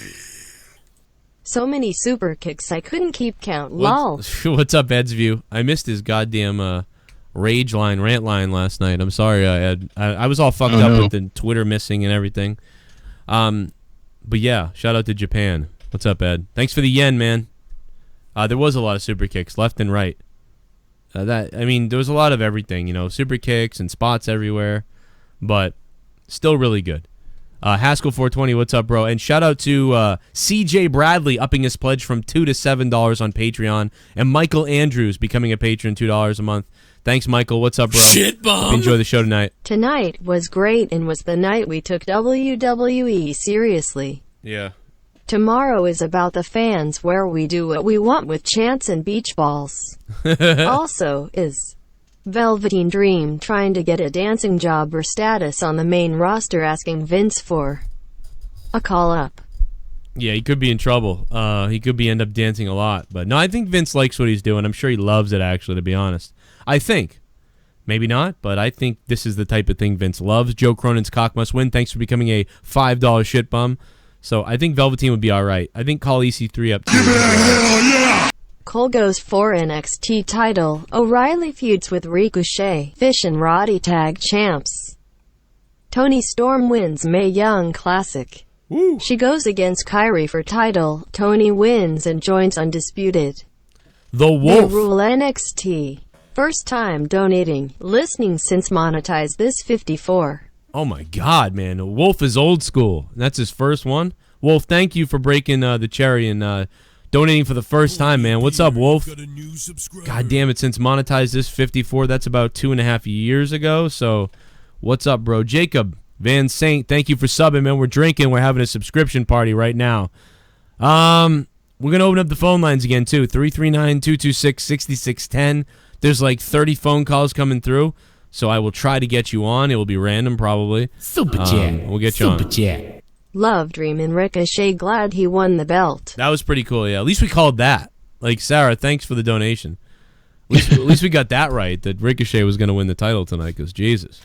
[SPEAKER 5] So many super kicks I couldn't keep count. Lol.
[SPEAKER 1] What's up, Edsview? I missed his goddamn rant line last night. I'm sorry, Ed. I was all fucked up with the Twitter missing and everything. But yeah, shout out to Japan. What's up, Ed? Thanks for the yen, man. There was a lot of super kicks left and right. There was a lot of everything, super kicks and spots everywhere, but still really good. Haskell 420, what's up, bro? And shout out to CJ Bradley upping his pledge from $2 to $7 on Patreon, and Michael Andrews becoming a patron, $2 a month. Thanks, Michael. What's up, bro?
[SPEAKER 6] ShiBUM.
[SPEAKER 1] Enjoy the show tonight.
[SPEAKER 5] Tonight was great and was the night we took WWE seriously.
[SPEAKER 1] Yeah.
[SPEAKER 5] Tomorrow is about the fans, where we do what we want with chants and beach balls. Also, is Velveteen Dream trying to get a dancing job or status on the main roster, asking Vince for a call-up.
[SPEAKER 1] Yeah, he could be in trouble. He could end up dancing a lot. But no, I think Vince likes what he's doing. I'm sure he loves it, actually, to be honest. I think. Maybe not, but I think this is the type of thing Vince loves. Joe Cronin's cock must win. Thanks for becoming a $5 ShiBUM. So I think Velveteen would be all right. I think call EC3 up too.
[SPEAKER 6] Give it a hell yeah!
[SPEAKER 5] Cole goes for NXT title. O'Reilly feuds with Ricochet. Fish and Roddy tag champs. Tony Storm wins Mae Young Classic.
[SPEAKER 1] Woo.
[SPEAKER 5] She goes against Kyrie for title. Tony wins and joins Undisputed.
[SPEAKER 1] The Wolf.
[SPEAKER 5] They rule NXT. First time donating. Listening since monetized this 54.
[SPEAKER 1] Oh my God, man. Wolf is old school. That's his first one. Wolf, thank you for breaking the cherry and donating for the first time, man. What's up, Wolf? God damn it, since monetized this 54, that's about 2.5 years ago. So what's up, bro? Jacob Van Saint, thank you for subbing, man. We're drinking. We're having a subscription party right now. We're going to open up the phone lines again, too. 339-226-6610. There's like 30 phone calls coming through. So I will try to get you on. It will be random, probably.
[SPEAKER 2] Super chat.
[SPEAKER 1] We'll get you on.
[SPEAKER 2] Super chat.
[SPEAKER 5] Love Dream and Ricochet glad he won the belt.
[SPEAKER 1] That was pretty cool, yeah. At least we called that. Like, Sarah, thanks for the donation. At least we got that right, that Ricochet was going to win the title tonight, because Jesus.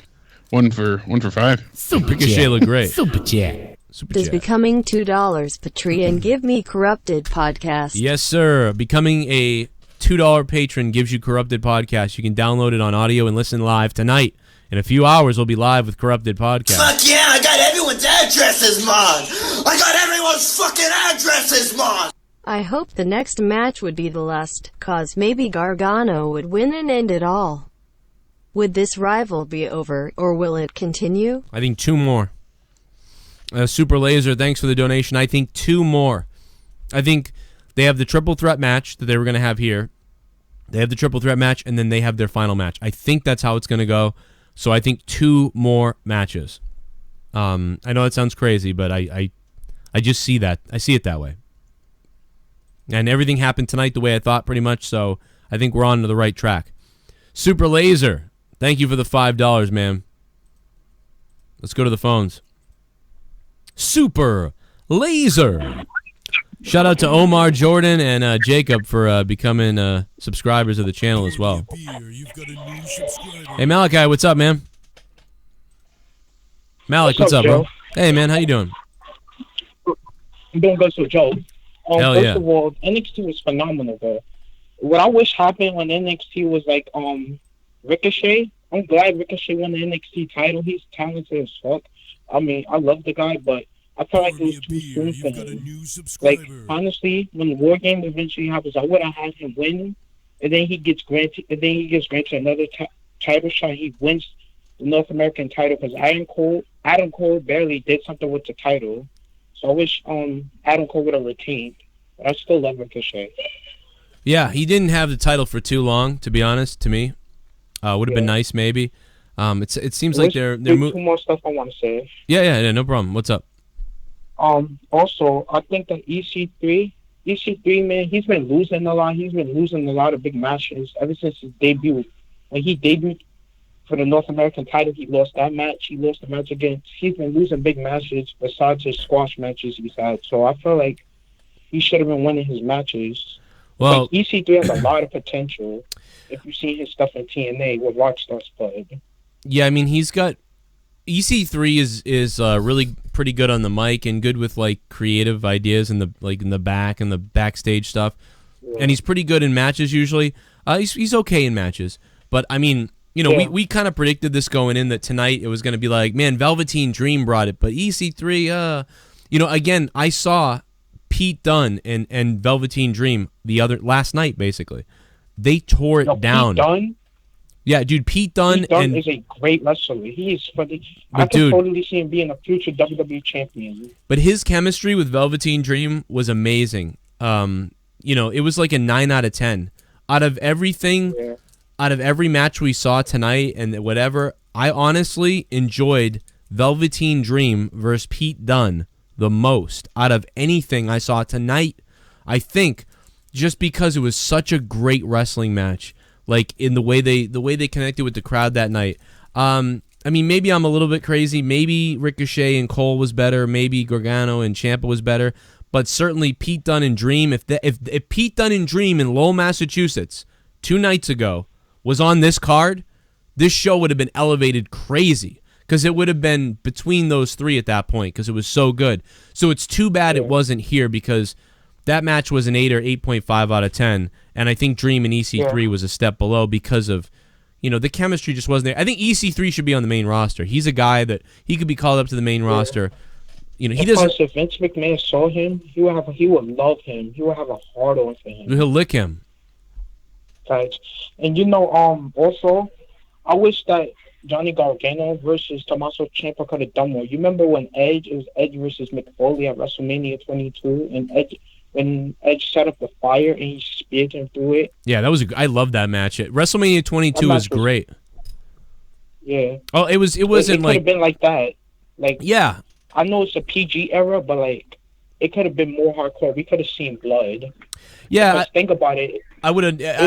[SPEAKER 3] One for $5.
[SPEAKER 2] Super
[SPEAKER 1] Ricochet
[SPEAKER 2] chat.
[SPEAKER 1] looked great.
[SPEAKER 2] Super chat.
[SPEAKER 1] Super
[SPEAKER 5] Is
[SPEAKER 1] chat.
[SPEAKER 5] becoming $2 Patri and give me Corrupted podcast.
[SPEAKER 1] Yes, sir. Becoming a $2 patron gives you Corrupted Podcast. You can download it on audio and listen live tonight. In a few hours, we'll be live with Corrupted Podcast.
[SPEAKER 4] Fuck yeah, I got everyone's addresses, man! I got everyone's fucking addresses, man!
[SPEAKER 5] I hope the next match would be the last, cause maybe Gargano would win and end it all. Would this rival be over, or will it continue?
[SPEAKER 1] I think 2 more. Super Laser, thanks for the donation. I think 2 more. I think they have the triple threat match that they were going to have here. They have the triple threat match, and then they have their final match. I think that's how it's going to go. So I think 2 more matches. I know that sounds crazy, but I just see that. I see it that way. And everything happened tonight the way I thought, pretty much. So I think we're on to the right track. Super Laser, thank you for the $5, man. Let's go to the phones. Super Laser. Shout out to Omar, Jordan, and Jacob for becoming subscribers of the channel as well. Hey, Malachi, what's up, man? Malik, what's up, bro? Hey, man, how you doing?
[SPEAKER 8] I'm doing good, so Joe.
[SPEAKER 1] Hell
[SPEAKER 8] first
[SPEAKER 1] yeah.
[SPEAKER 8] of all, NXT was phenomenal, though. What I wish happened when NXT was like Ricochet. I'm glad Ricochet won the NXT title. He's talented as fuck. I mean, I love the guy, but I felt like it was too soon for him. Like, honestly, when the War Games eventually happens, I would have had him win, and then he gets granted another title shot. He wins the North American title because Adam Cole barely did something with the title. So I wish Adam Cole would have retained. But I still love Ricochet.
[SPEAKER 1] Yeah, he didn't have the title for too long, to be honest, to me. Would have been nice, maybe. It seems like they're
[SPEAKER 8] two more stuff I want to say.
[SPEAKER 1] Yeah, no problem. What's up?
[SPEAKER 8] Also, I think that EC3, man, he's been losing a lot. He's been losing a lot of big matches ever since his debut. When he debuted for the North American title, he lost that match. He lost the match again. He's been losing big matches besides his squash matches he's had. So I feel like he should have been winning his matches.
[SPEAKER 1] Well,
[SPEAKER 8] like EC3 has a lot of potential. If you've seen his stuff in TNA with Rockstar Spud.
[SPEAKER 1] Yeah, I mean, he's got EC3 is really pretty good on the mic and good with like creative ideas in the back and the backstage stuff, and he's pretty good in matches usually. He's okay in matches, but I mean, you know, we kind of predicted this going in that tonight it was going to be like, man, Velveteen Dream brought it, but EC3, you know, again, I saw Pete Dunne and Velveteen Dream last night basically. They tore it down.
[SPEAKER 8] Pete Dunne?
[SPEAKER 1] Yeah, dude, Pete Dunne
[SPEAKER 8] is a great wrestler. He is funny. I can totally see him being a future WWE champion.
[SPEAKER 1] But his chemistry with Velveteen Dream was amazing. You know, it was like a 9 out of 10. Out of everything, out of every match we saw tonight and whatever, I honestly enjoyed Velveteen Dream versus Pete Dunne the most out of anything I saw tonight. I think just because it was such a great wrestling match. Like in the way they connected with the crowd that night. I mean, maybe I'm a little bit crazy. Maybe Ricochet and Cole was better. Maybe Gargano and Ciampa was better. But certainly Pete Dunne and Dream. If Pete Dunne and Dream in Lowell, Massachusetts, 2 nights ago was on this card, this show would have been elevated crazy because it would have been between those three at that point because it was so good. So it's too bad it wasn't here because that match was an 8 or 8.5 out of 10, and I think Dream and EC3 was a step below because of, you know, the chemistry just wasn't there. I think EC3 should be on the main roster. He's a guy that he could be called up to the main roster. You know, he doesn't.
[SPEAKER 8] If Vince McMahon saw him, he would love him. He would have a hard on for him.
[SPEAKER 1] He'll lick him.
[SPEAKER 8] Right. And you know, also, I wish that Johnny Gargano versus Tommaso Ciampa could have done more. You remember when it was Edge versus Mick Foley at WrestleMania 22, and when Edge set up the fire and he speared him through it.
[SPEAKER 1] Yeah, I love that match. WrestleMania 22 was great.
[SPEAKER 8] Yeah.
[SPEAKER 1] Oh, it wasn't like.
[SPEAKER 8] It could have been like that. Like.
[SPEAKER 1] Yeah.
[SPEAKER 8] I know it's a PG era, but like, it could have been more hardcore. We could have seen blood.
[SPEAKER 1] Yeah.
[SPEAKER 8] Think about it.
[SPEAKER 1] I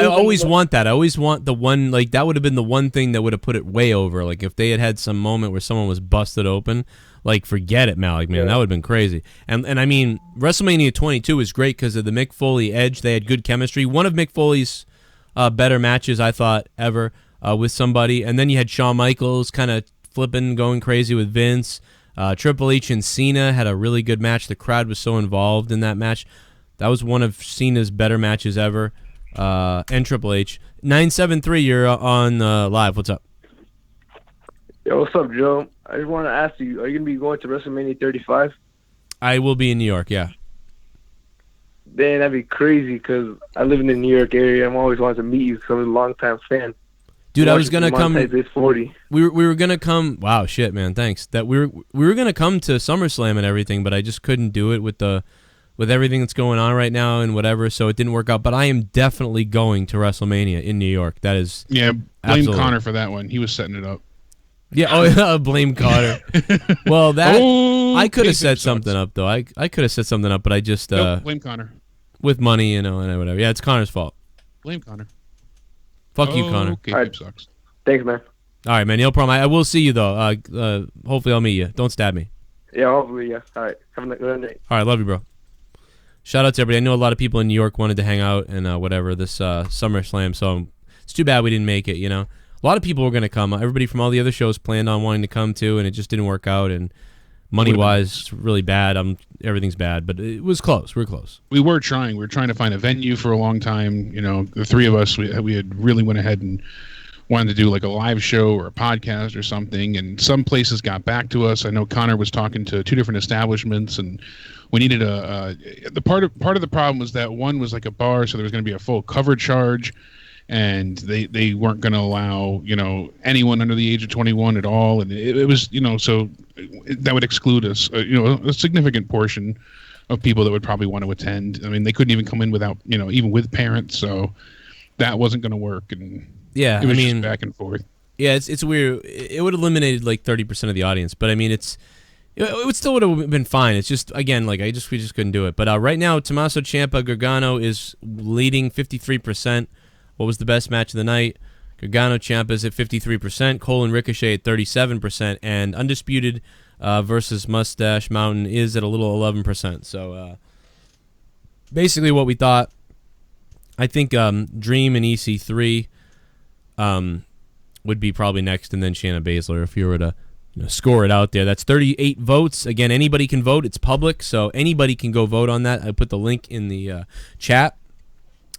[SPEAKER 1] always want that. I always want the one, like, that would have been the one thing that would have put it way over. Like, if they had some moment where someone was busted open, like, forget it, Malik, man. That would have been crazy. And I mean, WrestleMania 22 was great because of the Mick Foley Edge. They had good chemistry. One of Mick Foley's better matches, I thought, ever with somebody. And then you had Shawn Michaels kind of flipping, going crazy with Vince. Triple H and Cena had a really good match. The crowd was so involved in that match. That was one of Cena's better matches ever. And Triple H. 973, you're on live. What's up?
[SPEAKER 9] Yo, what's up, Joe? I just want to ask you, are you going to be going to WrestleMania 35?
[SPEAKER 1] I will be in New York, yeah.
[SPEAKER 9] Man, that'd be crazy because I live in the New York area. I'm always wanted to meet you because I'm a long-time fan.
[SPEAKER 1] Dude, I was going to come.
[SPEAKER 9] 40.
[SPEAKER 1] We were going to come. Wow, shit, man, thanks. That we were going to come to SummerSlam and everything, but I just couldn't do it with everything that's going on right now and whatever, so it didn't work out. But I am definitely going to WrestleMania in New York. That is
[SPEAKER 3] blame
[SPEAKER 1] absolutely.
[SPEAKER 3] Connor for that one. He was setting it up.
[SPEAKER 1] Yeah, blame Connor. Well, I could have set something up though. I could have set something up, but I just
[SPEAKER 3] blame Connor
[SPEAKER 1] with money, you know, and whatever. Yeah, it's Connor's fault.
[SPEAKER 3] Blame Connor.
[SPEAKER 1] Fuck you, Connor.
[SPEAKER 3] Okay, right. Sucks.
[SPEAKER 9] Thanks, man.
[SPEAKER 1] All right, man. No problem. I will see you though. Hopefully, I'll meet you. Don't stab me.
[SPEAKER 9] Yeah, hopefully, yeah. All right. Have a good night.
[SPEAKER 1] All right, love you, bro. Shout out to everybody. I know a lot of people in New York wanted to hang out and whatever this SummerSlam, so it's too bad we didn't make it, you know. A lot of people were going to come. Everybody from all the other shows planned on wanting to come too, and it just didn't work out. And money-wise, it's really bad. Everything's bad, but it was close. We were close.
[SPEAKER 3] We were trying. We were trying to find a venue for a long time. You know, the three of us, we had really went ahead and wanted to do like a live show or a podcast or something, and some places got back to us. I know Connor was talking to 2 different establishments, and we needed the part of the problem was that one was like a bar, so there was going to be a full cover charge, and they weren't going to allow, you know, anyone under the age of 21 at all, and it was, you know, so that would exclude us, you know, a significant portion of people that would probably want to attend. I mean, they couldn't even come in without, you know, even with parents, so that wasn't going to work. And
[SPEAKER 1] yeah,
[SPEAKER 3] it was just back and forth.
[SPEAKER 1] Yeah, it's weird. It would have eliminated like 30% of the audience, but I mean, it still would have been fine. It's just, again, like we just couldn't do it. But right now, Tommaso Ciampa Gargano is leading 53%. What was the best match of the night? Gargano Ciampa is at 53%. Cole and Ricochet at 37%, and Undisputed versus Mustache Mountain is at a little 11%. So basically, what we thought. I think Dream and EC3 would be probably next, and then Shayna Baszler if you were to score it out there. That's 38 votes. Again, anybody can vote. It's public, so anybody can go vote on that. I put the link in the chat.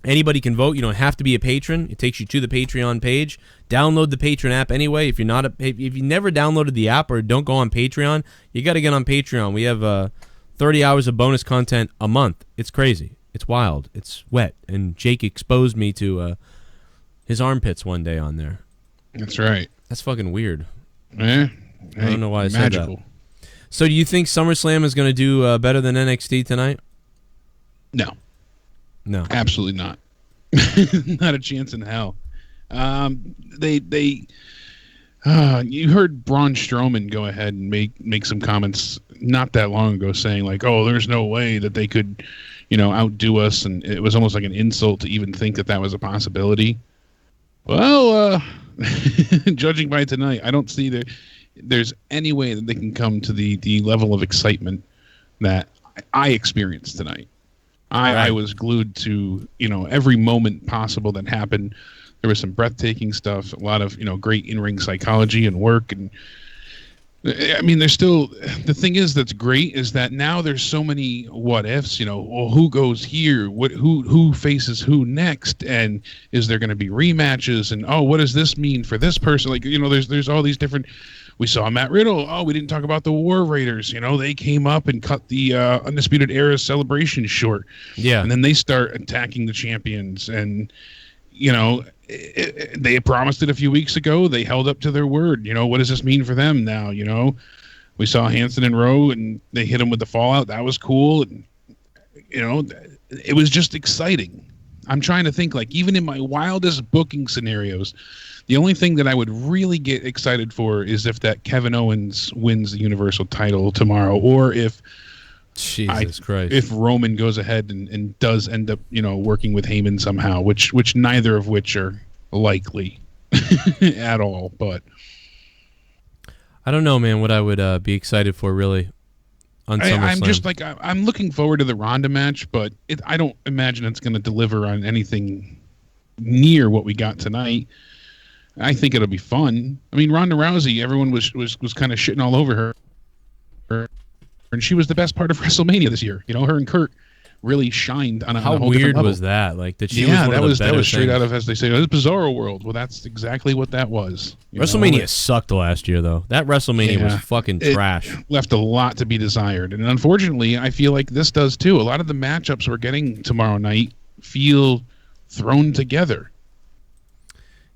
[SPEAKER 1] Anybody can vote. You don't have to be a patron. It takes you to the Patreon page. Download the Patreon app anyway. If you never downloaded the app or don't go on Patreon, you got to get on Patreon. We have 30 hours of bonus content a month. It's crazy. It's wild. It's wet. And Jake exposed me to his armpits one day on there.
[SPEAKER 3] That's right.
[SPEAKER 1] That's fucking weird.
[SPEAKER 3] Eh?
[SPEAKER 1] I don't know why I said that. So do you think SummerSlam is going to do better than NXT tonight?
[SPEAKER 3] No.
[SPEAKER 1] No.
[SPEAKER 3] Absolutely not. Not a chance in hell. You heard Braun Strowman go ahead and make some comments not that long ago saying like, oh, there's no way that they could, outdo us, and it was almost like an insult to even think that was a possibility. Well, judging by tonight, I don't see there's any way that they can come to the level of excitement that I experienced tonight. I was glued to, every moment possible that happened. There was some breathtaking stuff, a lot of, great in-ring psychology and work. And I mean, there's still, the thing is that's great is that now there's so many what ifs, well, who goes here? Who faces who next? And is there going to be rematches? And, oh, what does this mean for this person? Like, there's all these different, we saw Matt Riddle. Oh, we didn't talk about the War Raiders. They came up and cut the Undisputed Era celebration short.
[SPEAKER 1] Yeah.
[SPEAKER 3] And then they start attacking the champions. And, they had promised it a few weeks ago. They held up to their word. What does this mean for them now? We saw Hanson and Rowe, and they hit him with the fallout. That was cool. And, it was just exciting. I'm trying to think, like, even in my wildest booking scenarios, the only thing that I would really get excited for is if that Kevin Owens wins the Universal title tomorrow, or if
[SPEAKER 1] Jesus Christ,
[SPEAKER 3] if Roman goes ahead and does end up, working with Heyman somehow, which neither of which are likely at all. But
[SPEAKER 1] I don't know, man, what I would be excited for really on SummerSlam.
[SPEAKER 3] I'm just like, I'm looking forward to the Ronda match, but I don't imagine it's going to deliver on anything near what we got tonight. I think it'll be fun. I mean, Ronda Rousey, everyone was kind of shitting all over her, and she was the best part of WrestleMania this year. Her and Kurt really shined on a
[SPEAKER 1] How
[SPEAKER 3] whole
[SPEAKER 1] weird
[SPEAKER 3] different level.
[SPEAKER 1] was that? Like that she
[SPEAKER 3] yeah,
[SPEAKER 1] was one of the
[SPEAKER 3] that was straight
[SPEAKER 1] things.
[SPEAKER 3] out of, as they say, this Bizarro World. Well, that's exactly what that was.
[SPEAKER 1] WrestleMania sucked last year, though. That WrestleMania was fucking trash.
[SPEAKER 3] Left a lot to be desired, and unfortunately, I feel like this does too. A lot of the matchups we're getting tomorrow night feel thrown together.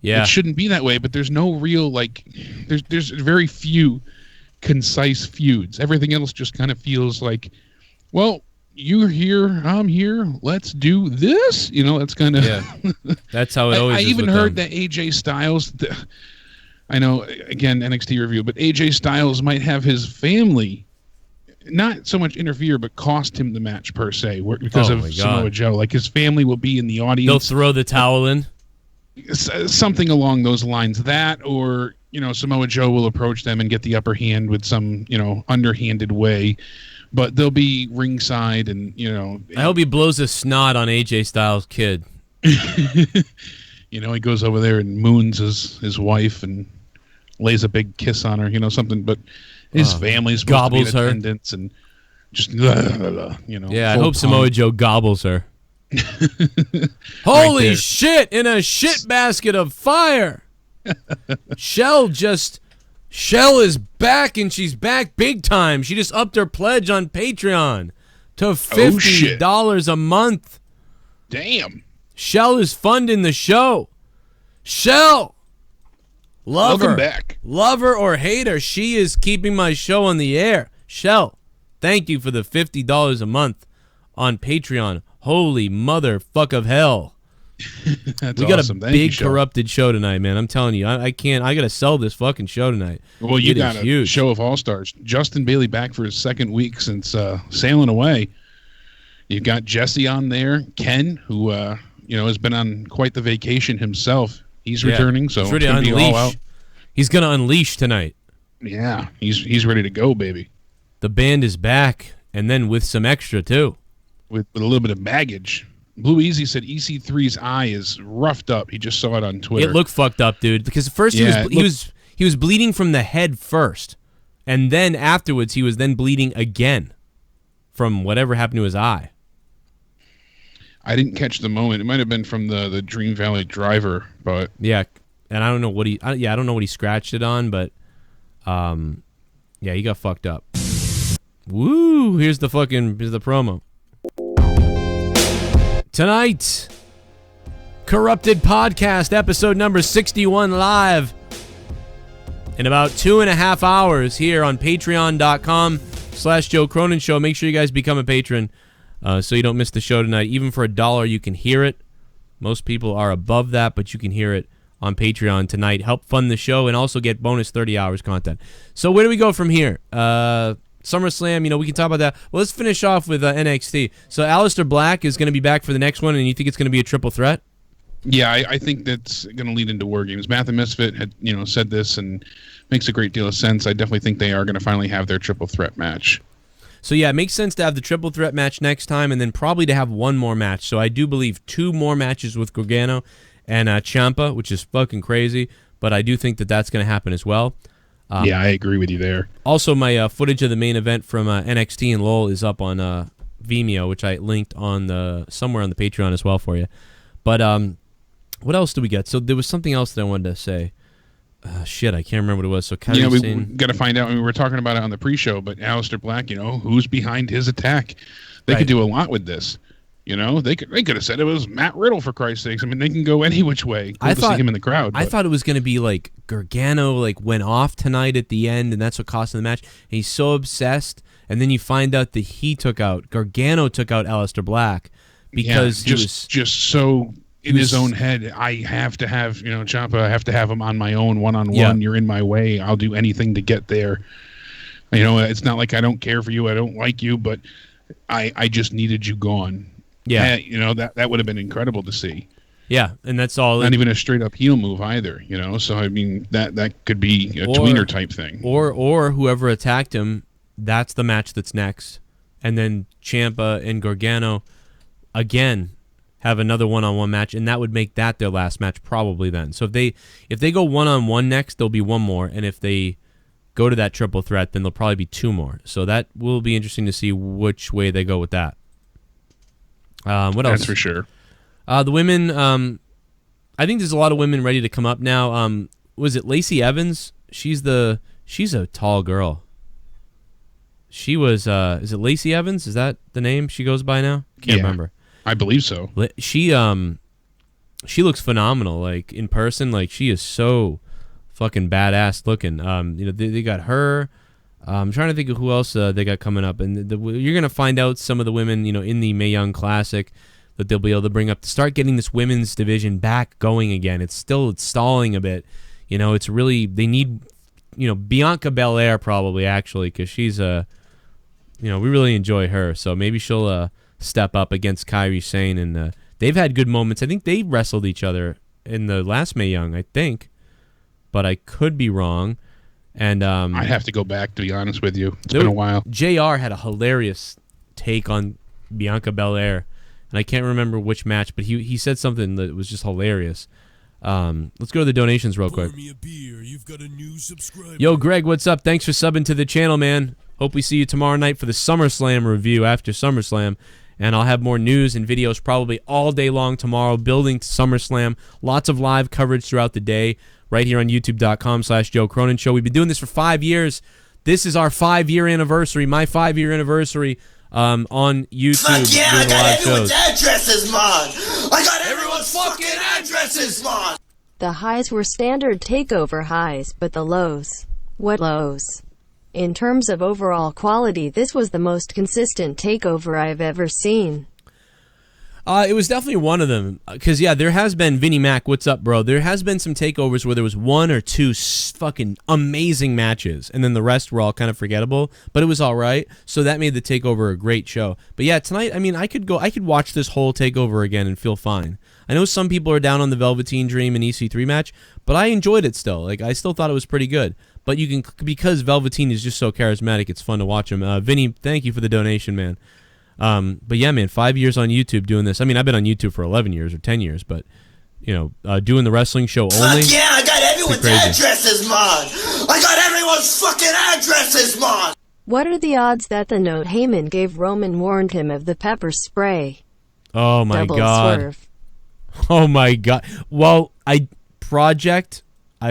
[SPEAKER 1] Yeah,
[SPEAKER 3] it shouldn't be that way, but there's no real there's very few concise feuds. Everything else just kind of feels like, well, you're here, I'm here, let's do this. That's kind of
[SPEAKER 1] that's how it always
[SPEAKER 3] I
[SPEAKER 1] is.
[SPEAKER 3] even
[SPEAKER 1] with
[SPEAKER 3] heard
[SPEAKER 1] them.
[SPEAKER 3] that AJ Styles, I know, again, NXT review, but AJ Styles might have his family not so much interfere, but cost him the match per se, because of Samoa Joe. Like, his family will be in the audience.
[SPEAKER 1] They'll throw the towel in.
[SPEAKER 3] Something along those lines. That, or Samoa Joe will approach them and get the upper hand with some underhanded way, but they'll be ringside, and
[SPEAKER 1] I hope he blows a snot on AJ Styles' kid.
[SPEAKER 3] You know, he goes over there and moons his wife and lays a big kiss on her, you know, something. But his family's supposed to be in attendance and just, you know.
[SPEAKER 1] Yeah, I hope Samoa Joe gobbles her. Holy shit, in a shit basket of fire. Shell is back, and she's back big time. She just upped her pledge on Patreon to $50 a month.
[SPEAKER 3] Damn.
[SPEAKER 1] Shell is funding the show. Shell,
[SPEAKER 3] Welcome back.
[SPEAKER 1] Love her or hate her, she is keeping my show on the air. Shell, thank you for the $50 a month on Patreon. Holy motherfuck of hell.
[SPEAKER 3] That's
[SPEAKER 1] we got
[SPEAKER 3] awesome.
[SPEAKER 1] a big corrupted show tonight, man. I'm telling you, I gotta sell this fucking show tonight.
[SPEAKER 3] Well, you got a show of all-stars. Justin Bailey back for his second week since sailing away. You've got Jesse on there. Ken, who has been on quite the vacation himself. He's returning, so
[SPEAKER 1] he's ready
[SPEAKER 3] it's
[SPEAKER 1] to
[SPEAKER 3] gonna be all out.
[SPEAKER 1] He's gonna unleash tonight.
[SPEAKER 3] Yeah, he's ready to go, baby.
[SPEAKER 1] The band is back, and then with some extra too.
[SPEAKER 3] With a little bit of baggage. Blue Easy said EC3's eye is roughed up. He just saw it on Twitter.
[SPEAKER 1] It looked fucked up, dude. Because at first he was bleeding from the head first, and then afterwards he was then bleeding again from whatever happened to his eye.
[SPEAKER 3] I didn't catch the moment. It might have been from the Dream Valley driver, but
[SPEAKER 1] yeah, and I don't know what I don't know what he scratched it on, but yeah, he got fucked up. Woo! Here's the promo. Tonight, Corrupted Podcast, episode number 61 live in about 2.5 hours here on patreon.com/Joe Cronin Show. Make sure you guys become a patron so you don't miss the show tonight. Even for $1, you can hear it. Most people are above that, but you can hear it on Patreon tonight. Help fund the show and also get bonus 30 hours content. So where do we go from here? SummerSlam, we can talk about that. Well, let's finish off with NXT. So Aleister Black is going to be back for the next one, and you think it's going to be a triple threat?
[SPEAKER 3] Yeah, I think that's going to lead into War Games. Matt the Misfit had said this and makes a great deal of sense. I definitely think they are going to finally have their triple threat match.
[SPEAKER 1] So yeah, it makes sense to have the triple threat match next time, and then probably to have one more match. So I do believe 2 more matches with Gargano and Ciampa, which is fucking crazy, but I do think that that's going to happen as well.
[SPEAKER 3] Yeah, I agree with you there. Also,
[SPEAKER 1] my footage of the main event from NXT and LOL is up on Vimeo, which I linked on somewhere on the Patreon as well for you. But what else do we get? So there was something else that I wanted to say. Shit, I can't remember what it was. So
[SPEAKER 3] we got to find out. I mean, we were talking about it on the pre-show, but Aleister Black, who's behind his attack? They could do a lot with this. They could have said it was Matt Riddle, for Christ's sakes. I mean, they can go any which way. Cool to see him in the crowd.
[SPEAKER 1] I thought it was going to be like Gargano went off tonight at the end, and that's what cost him the match. And he's so obsessed, and then you find out that Gargano took out Aleister Black because he was
[SPEAKER 3] just so in his own head. I have to have Ciampa. I have to have him on my own one-on-one. Yeah. You're in my way. I'll do anything to get there. It's not like I don't care for you. I don't like you, but I just needed you gone.
[SPEAKER 1] Yeah,
[SPEAKER 3] that would have been incredible to see.
[SPEAKER 1] Yeah, and that's all.
[SPEAKER 3] Not even a straight up heel move either. So I mean that could be a tweener type thing.
[SPEAKER 1] Or whoever attacked him, that's the match that's next, and then Ciampa and Gargano again have another one-on-one match, and that would make that their last match probably then. So if they go one-on-one next, there'll be one more, and if they go to that triple threat, then there'll probably be 2 more. So that will be interesting to see which way they go with that. What else?
[SPEAKER 3] That's for sure.
[SPEAKER 1] The women, I think there's a lot of women ready to come up now. Was it Lacey Evans? She's a tall girl. She was, is it Lacey Evans? Is that the name she goes by now? Can't remember.
[SPEAKER 3] I believe so.
[SPEAKER 1] She looks phenomenal. In person, she is so fucking badass looking. They got her. I'm trying to think of who else they got coming up, and you're gonna find out some of the women, in the Mae Young Classic that they'll be able to bring up to start getting this women's division back going again. It's stalling a bit. It's really they need, Bianca Belair probably actually because she's we really enjoy her, so maybe she'll step up against Kairi Sane, and they've had good moments. I think they wrestled each other in the last Mae Young, I think, but I could be wrong. And
[SPEAKER 3] I'd have to go back, to be honest with you. It's been a while.
[SPEAKER 1] JR had a hilarious take on Bianca Belair, and I can't remember which match, but he said something that was just hilarious. Let's go to the donations real quick.
[SPEAKER 2] Pour me a beer. You've got a new subscriber.
[SPEAKER 1] Yo, Greg, what's up? Thanks for subbing to the channel, man. Hope we see you tomorrow night for the SummerSlam review after SummerSlam. And I'll have more news and videos probably all day long tomorrow, building to SummerSlam. Lots of live coverage throughout the day right here on youtube.com/Joe Cronin Show. We've been doing this for 5 years. This is our 5-year anniversary, my 5-year anniversary on YouTube.
[SPEAKER 4] Fuck yeah, I
[SPEAKER 1] doing
[SPEAKER 4] got
[SPEAKER 1] live
[SPEAKER 4] everyone's
[SPEAKER 1] shows.
[SPEAKER 4] addresses, man. I got everyone's fucking addresses, man.
[SPEAKER 5] The highs were standard takeover highs, but the lows. What lows? In terms of overall quality, this was the most consistent takeover I've ever seen.
[SPEAKER 1] It was definitely one of them. Because, yeah, there has been, Vinnie Mac, what's up, bro? There has been some takeovers where there was 1 or 2 fucking amazing matches, and then the rest were all kind of forgettable, but it was all right. So that made the takeover a great show. But yeah, tonight, I mean, I could watch this whole takeover again and feel fine. I know some people are down on the Velveteen Dream and EC3 match, but I enjoyed it still. Like, I still thought it was pretty good. But you can, because Velveteen is just so charismatic, it's fun to watch him. Vinny, thank you for the donation, man. But yeah, man, 5 years on YouTube doing this. I mean, I've been on YouTube for 11 years or 10 years, but, you know, doing the wrestling show only.
[SPEAKER 4] Fuck yeah, I got everyone's addresses, man. I got everyone's fucking addresses, man.
[SPEAKER 5] What are the odds that the note Heyman gave Roman warned him of the pepper spray?
[SPEAKER 1] Oh my
[SPEAKER 5] Double
[SPEAKER 1] God.
[SPEAKER 5] swerve.
[SPEAKER 1] Oh my God. Well, I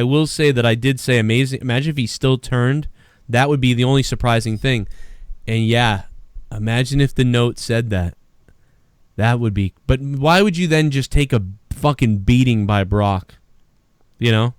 [SPEAKER 1] will say that I did say amazing. Imagine if he still turned. That would be the only surprising thing. And yeah, imagine if the note said that. That would be. But why would you then just take a fucking beating by Brock? You know?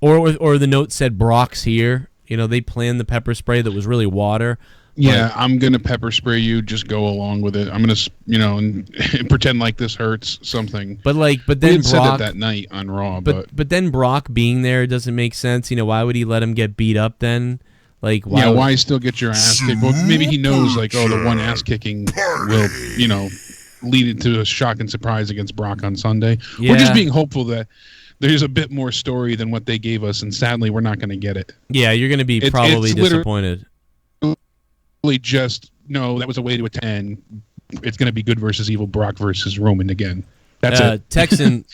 [SPEAKER 1] Or the note said Brock's here. You know, they planned the pepper spray that was really water.
[SPEAKER 3] Yeah, I'm going to pepper spray you. Just go along with it. I'm going to, you know, and pretend like this hurts something.
[SPEAKER 1] But then
[SPEAKER 3] we
[SPEAKER 1] Brock
[SPEAKER 3] said it that night on Raw.
[SPEAKER 1] But then Brock being there doesn't make sense. You know, why would he let him get beat up then? Like, why
[SPEAKER 3] still get your ass kicked? Well, maybe he knows, like, oh, the one ass kicking will, you know, lead into a shock and surprise against Brock on Sunday.
[SPEAKER 1] Yeah.
[SPEAKER 3] We're just being hopeful that there's a bit more story than what they gave us, and sadly, we're not going to get it.
[SPEAKER 1] Yeah, you're going to be probably disappointed.
[SPEAKER 3] Just no, that was a way to attend. It's going to be good versus evil, Brock versus Roman again. That's it.
[SPEAKER 1] Texan,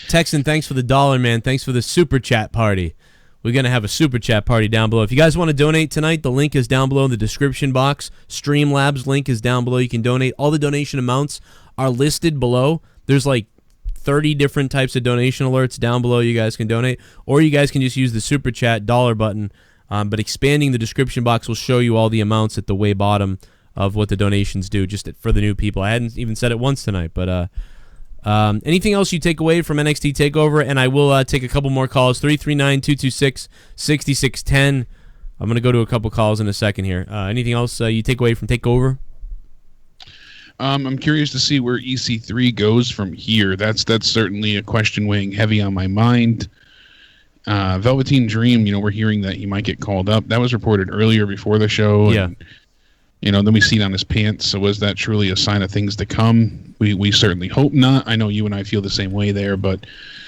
[SPEAKER 1] thanks for the $1, man. Thanks for the super chat party. We're going to have a super chat party down below. If you guys want to donate tonight, the link is down below in the description box. Streamlabs link is down below. You can donate. All the donation amounts are listed below. There's like 30 different types of donation alerts down below you guys can donate. Or you guys can just use the super chat $1 button. But expanding the description box will show you all the amounts at the way bottom of what the donations do, just for the new people. I hadn't even said it once tonight, but anything else you take away from NXT TakeOver? And I will take a couple more calls, 339-226-6610. I'm going to go to a couple calls in a second here. Anything else you take away from TakeOver?
[SPEAKER 3] I'm curious to see where EC3 goes from here. That's certainly a question weighing heavy on my mind. Velveteen Dream, you know, we're hearing that he might get called up. That was reported earlier before the show.
[SPEAKER 1] Yeah.
[SPEAKER 3] And, you know, then we see it on his pants. So was that truly a sign of things to come? We certainly hope not. I know you and I feel the same way there, but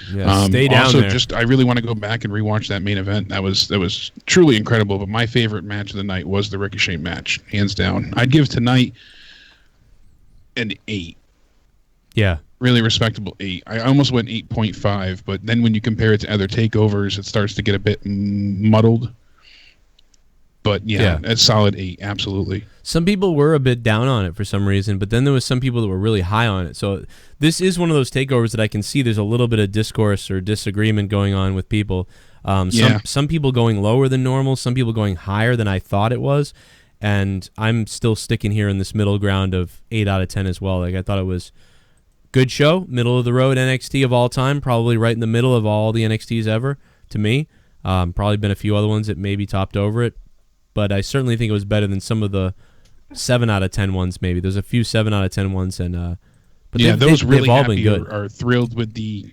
[SPEAKER 1] stay down
[SPEAKER 3] also
[SPEAKER 1] there.
[SPEAKER 3] I really want to go back and rewatch that main event. That was truly incredible. But my favorite match of the night was the Ricochet match, hands down. I'd give tonight an 8.
[SPEAKER 1] Yeah.
[SPEAKER 3] Really respectable 8. I almost went 8.5, but then when you compare it to other takeovers, it starts to get a bit muddled. But yeah, a solid 8, absolutely.
[SPEAKER 1] Some people were a bit down on it for some reason, but then there was some people that were really high on it. So this is one of those takeovers that I can see there's a little bit of discourse or disagreement going on with people. Some people going lower than normal, some people going higher than I thought it was, and I'm still sticking here in this middle ground of 8 out of 10 as well. Like, I thought it was good show, middle of the road NXT of all time, probably right in the middle of all the NXTs ever to me. Probably been a few other ones that maybe topped over it, but I certainly think it was better than some of the 7 out of 10 ones. Maybe there's a few 7 out of 10 ones, and but
[SPEAKER 3] yeah, those really
[SPEAKER 1] they've all been good.
[SPEAKER 3] Are thrilled with the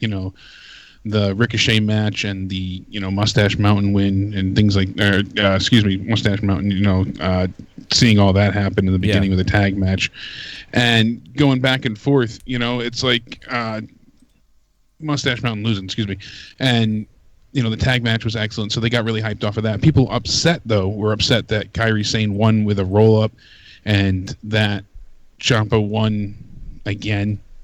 [SPEAKER 3] the Ricochet match and the Mustache Mountain win and things like Mustache Mountain. Seeing all that happen in the beginning of the tag match and going back and forth, it's like Mustache Mountain losing, and the tag match was excellent, so they got really hyped off of that. People were upset that Kairi Sane won with a roll up and that Ciampa won again.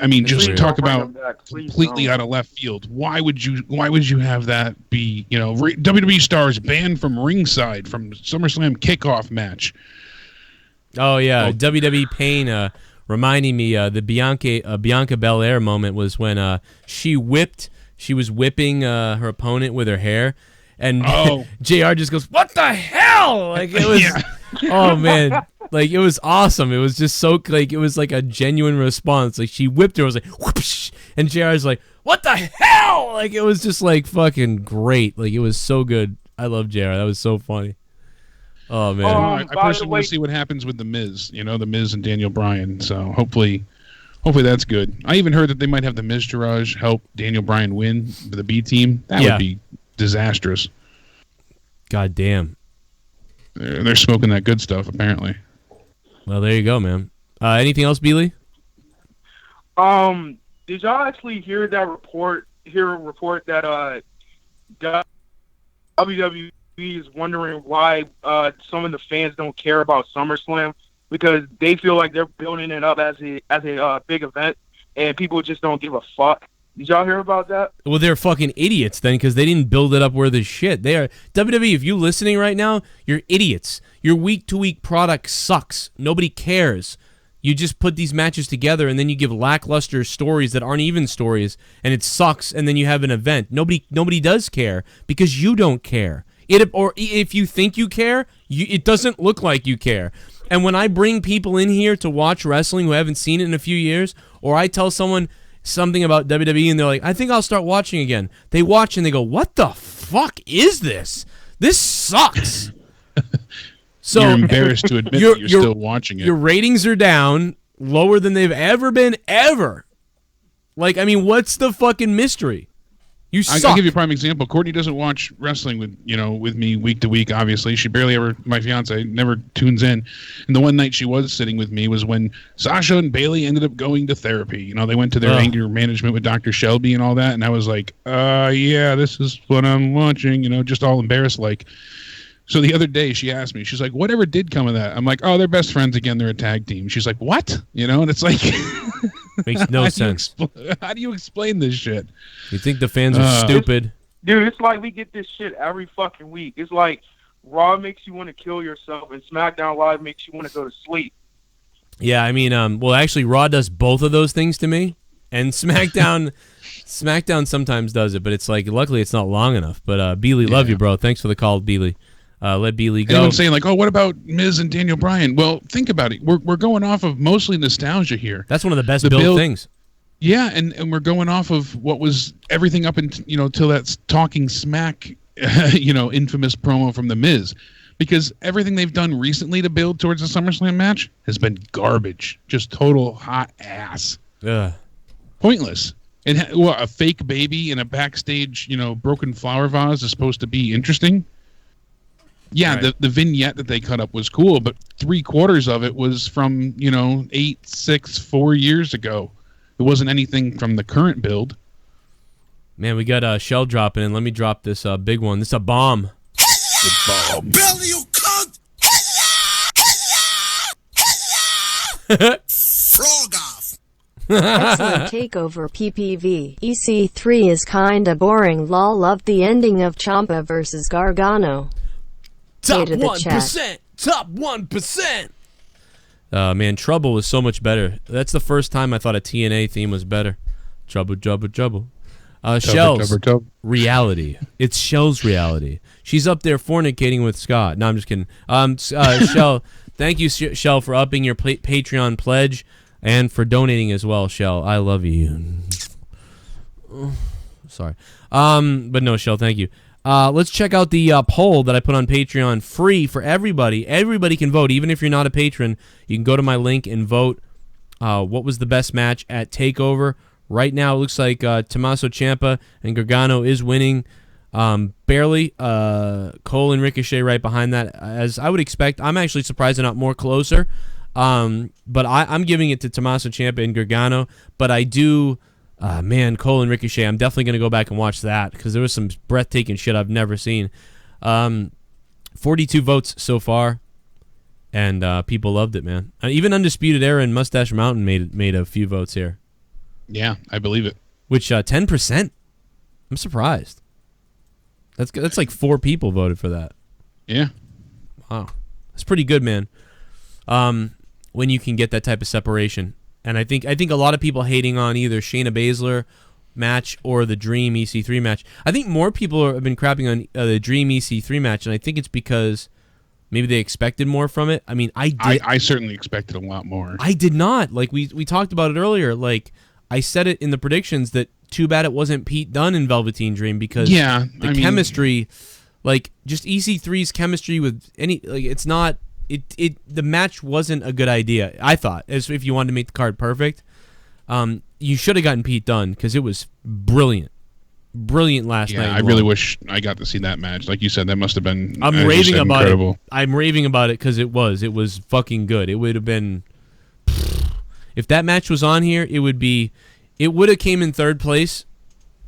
[SPEAKER 3] I mean,
[SPEAKER 1] That's
[SPEAKER 3] just
[SPEAKER 1] weird.
[SPEAKER 3] talk
[SPEAKER 10] Don't bring
[SPEAKER 3] about
[SPEAKER 10] him back, please
[SPEAKER 3] completely
[SPEAKER 10] don't.
[SPEAKER 3] out of left field. Why would you have that be, WWE stars banned from ringside from SummerSlam kickoff match?
[SPEAKER 1] Oh yeah, WWE Pain reminding me the Bianca Belair moment was when she was whipping her opponent with her hair, and JR just goes, "What the hell?" Like it was, oh man, like it was awesome. It was just so like it was like a genuine response. Like she whipped her, it was like whoosh, and JR's like, "What the hell?" Like it was just like fucking great. Like it was so good. I love JR. That was so funny. Oh man,
[SPEAKER 3] I personally want to see what happens with the Miz. The Miz and Daniel Bryan. So hopefully that's good. I even heard that they might have the Miz Taraj help Daniel Bryan win the B team. That would be disastrous.
[SPEAKER 1] God damn.
[SPEAKER 3] They're smoking that good stuff apparently.
[SPEAKER 1] Well, there you go, man. Anything else, Beely?
[SPEAKER 10] Did y'all actually hear that report? Hear a report that WWE is wondering why some of the fans don't care about SummerSlam because they feel like they're building it up as a big event and people just don't give a fuck. Did y'all hear about that?
[SPEAKER 1] Well, they're fucking idiots then because they didn't build it up where the shit. They are WWE. If you're listening right now, you're idiots. Your week-to-week product sucks. Nobody cares. You just put these matches together and then you give lackluster stories that aren't even stories, and it sucks. And then you have an event. Nobody does care because you don't care. Or if you think you care, it doesn't look like you care. And when I bring people in here to watch wrestling who haven't seen it in a few years, or I tell someone something about WWE and they're like, I think I'll start watching again. They watch and they go, what the fuck is this? This sucks. So
[SPEAKER 3] you're embarrassed to admit that you're still watching it.
[SPEAKER 1] Your ratings are down, lower than they've ever been, ever. Like, I mean, what's the fucking mystery? You suck.
[SPEAKER 3] I'll give you a prime example. Courtney doesn't watch wrestling with me week to week, obviously. She barely ever, my fiance, never tunes in. And the one night she was sitting with me was when Sasha and Bailey ended up going to therapy. They went to their anger management with Dr. Shelby and all that. And I was like, yeah, this is what I'm watching, just all embarrassed like. So the other day she asked me, she's like, whatever did come of that? I'm like, oh, they're best friends again. They're a tag team. She's like, what? And it's like...
[SPEAKER 1] Makes no sense.
[SPEAKER 3] How do you explain this shit?
[SPEAKER 1] You think the fans are stupid?
[SPEAKER 10] Dude, it's like we get this shit every fucking week. It's like Raw makes you want to kill yourself and SmackDown Live makes you want to go to sleep.
[SPEAKER 1] Yeah, I mean, well, actually, Raw does both of those things to me, and SmackDown sometimes does it, but it's like, luckily it's not long enough. But Beely, love you, bro. Thanks for the call, Beely. Let Beely go.
[SPEAKER 3] Anyone's saying like, oh, what about Miz and Daniel Bryan? Well, think about it. We're going off of mostly nostalgia here.
[SPEAKER 1] That's one of the best built things.
[SPEAKER 3] Yeah, and we're going off of what was everything up till that Talking Smack, infamous promo from The Miz, because everything they've done recently to build towards the SummerSlam match has been garbage, just total hot ass.
[SPEAKER 1] Yeah,
[SPEAKER 3] pointless. And a fake baby in a backstage, broken flower vase is supposed to be interesting. Yeah, right. The vignette that they cut up was cool, but 3/4 of it was from 4 years ago. It wasn't anything from the current build.
[SPEAKER 1] Man, we got Shell dropping in. Let me drop this big one. This is a bomb.
[SPEAKER 6] Belly, you cunt! Frog off!
[SPEAKER 5] Excellent takeover PPV. EC3 is kinda boring. Lol, loved the ending of Ciampa versus Gargano.
[SPEAKER 1] Top 1%. Top 1%. Man, Trouble was so much better. That's the first time I thought a TNA theme was better. Trouble, trouble, trouble. Shell's reality. It's Shell's reality. She's up there fornicating with Scott. No, I'm just kidding. Shell, thank you, Shell, for upping your Patreon pledge and for donating as well, Shell. I love you. Sorry. But no, Shell, thank you. Let's check out the poll that I put on Patreon, free for everybody. Everybody can vote, even if you're not a patron. You can go to my link and vote what was the best match at TakeOver. Right now, it looks like Tommaso Ciampa and Gargano is winning barely. Cole and Ricochet right behind that, as I would expect. I'm actually surprised they're not more closer. But I'm giving it to Tommaso Ciampa and Gargano. But I do... man, Cole and Ricochet, I'm definitely going to go back and watch that because there was some breathtaking shit I've never seen. 42 votes so far, and people loved it, man. Even Undisputed Era and Mustache Mountain made a few votes here.
[SPEAKER 3] Yeah, I believe it.
[SPEAKER 1] Which 10%. I'm surprised. That's like 4 people voted for that.
[SPEAKER 3] Yeah.
[SPEAKER 1] Wow, that's pretty good, man. When you can get that type of separation, and I think a lot of people hating on either Shayna Baszler match or the Dream EC3 match. I think more people have been crapping on the Dream EC3 match, and I think it's because maybe they expected more from it. I mean, I
[SPEAKER 3] certainly expected a lot more.
[SPEAKER 1] I did not. Like we talked about it earlier. Like I said it in the predictions that too bad it wasn't Pete Dunne in Velveteen Dream because the chemistry, like just EC3's chemistry with any, like it's not. The match wasn't a good idea. I thought, as if you wanted to make the card perfect. You should have gotten Pete Dunne because it was brilliant last night.
[SPEAKER 3] Yeah, I really wish I got to see that match. Like you said, that must have been.
[SPEAKER 1] I'm raving about
[SPEAKER 3] incredible.
[SPEAKER 1] it. I'm raving about it because it was fucking good. It would have been, if that match was on here, it would have came in third place,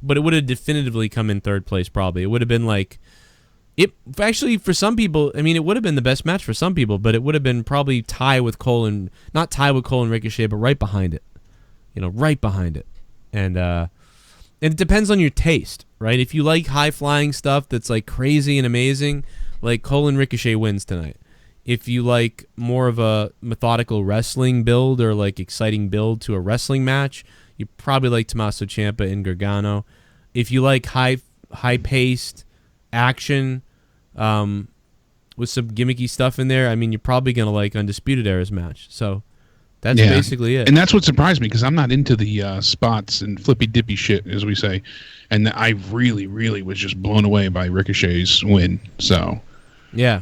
[SPEAKER 1] but it would have definitively come in third place probably. It would have been like, actually for some people, I mean, it would have been the best match for some people, but it would have been probably not tie with Cole and Ricochet, but right behind it. Right behind it. And it depends on your taste, right? If you like high-flying stuff that's like crazy and amazing, like Cole and Ricochet wins tonight. If you like more of a methodical wrestling build or like exciting build to a wrestling match, you probably like Tommaso Ciampa and Gargano. If you like high-paced action with some gimmicky stuff in there, I mean, you're probably going to like Undisputed Era's match. So that's basically it.
[SPEAKER 3] And that's what surprised me because I'm not into the spots and flippy-dippy shit, as we say. And I really, really was just blown away by Ricochet's win. So,
[SPEAKER 1] yeah.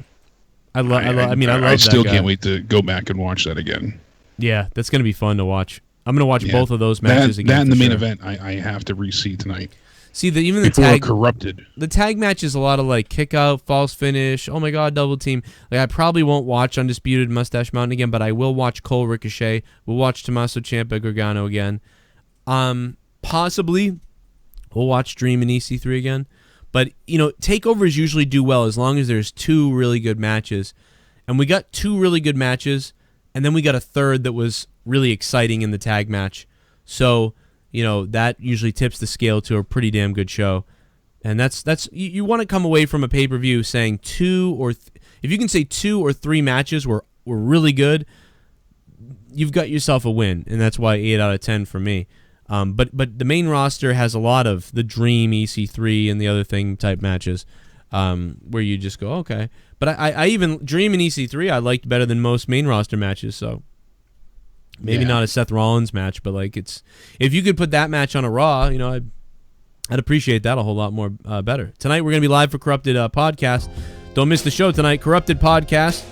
[SPEAKER 1] I love
[SPEAKER 3] I still can't wait to go back and watch that again.
[SPEAKER 1] Yeah, that's going to be fun to watch. I'm going to watch both of those matches again.
[SPEAKER 3] That and the main event I have to re-see tonight.
[SPEAKER 1] See, even the tag corrupted. The tag match is a lot of like kick out, false finish. Oh my god, double team. Like I probably won't watch Undisputed Mustache Mountain again, but I will watch Cole Ricochet. We'll watch Tommaso Ciampa Gargano again. Possibly we'll watch Dream and EC3 again. But takeovers usually do well as long as there's 2 really good matches, and we got 2 really good matches, and then we got a third that was really exciting in the tag match. So. That usually tips the scale to a pretty damn good show. And that's you want to come away from a pay-per-view saying 2 or if you can say 2 or 3 matches were really good, you've got yourself a win, and that's why 8 out of 10 for me. But the main roster has a lot of the Dream, EC3, and the other thing type matches where you just go, okay. But I even Dream and EC3 I liked better than most main roster matches, so maybe not a Seth Rollins match, but like if you could put that match on a Raw, I'd appreciate that a whole lot more better. Tonight we're going to be live for Corrupted Podcast. Don't miss the show tonight. Corrupted Podcast.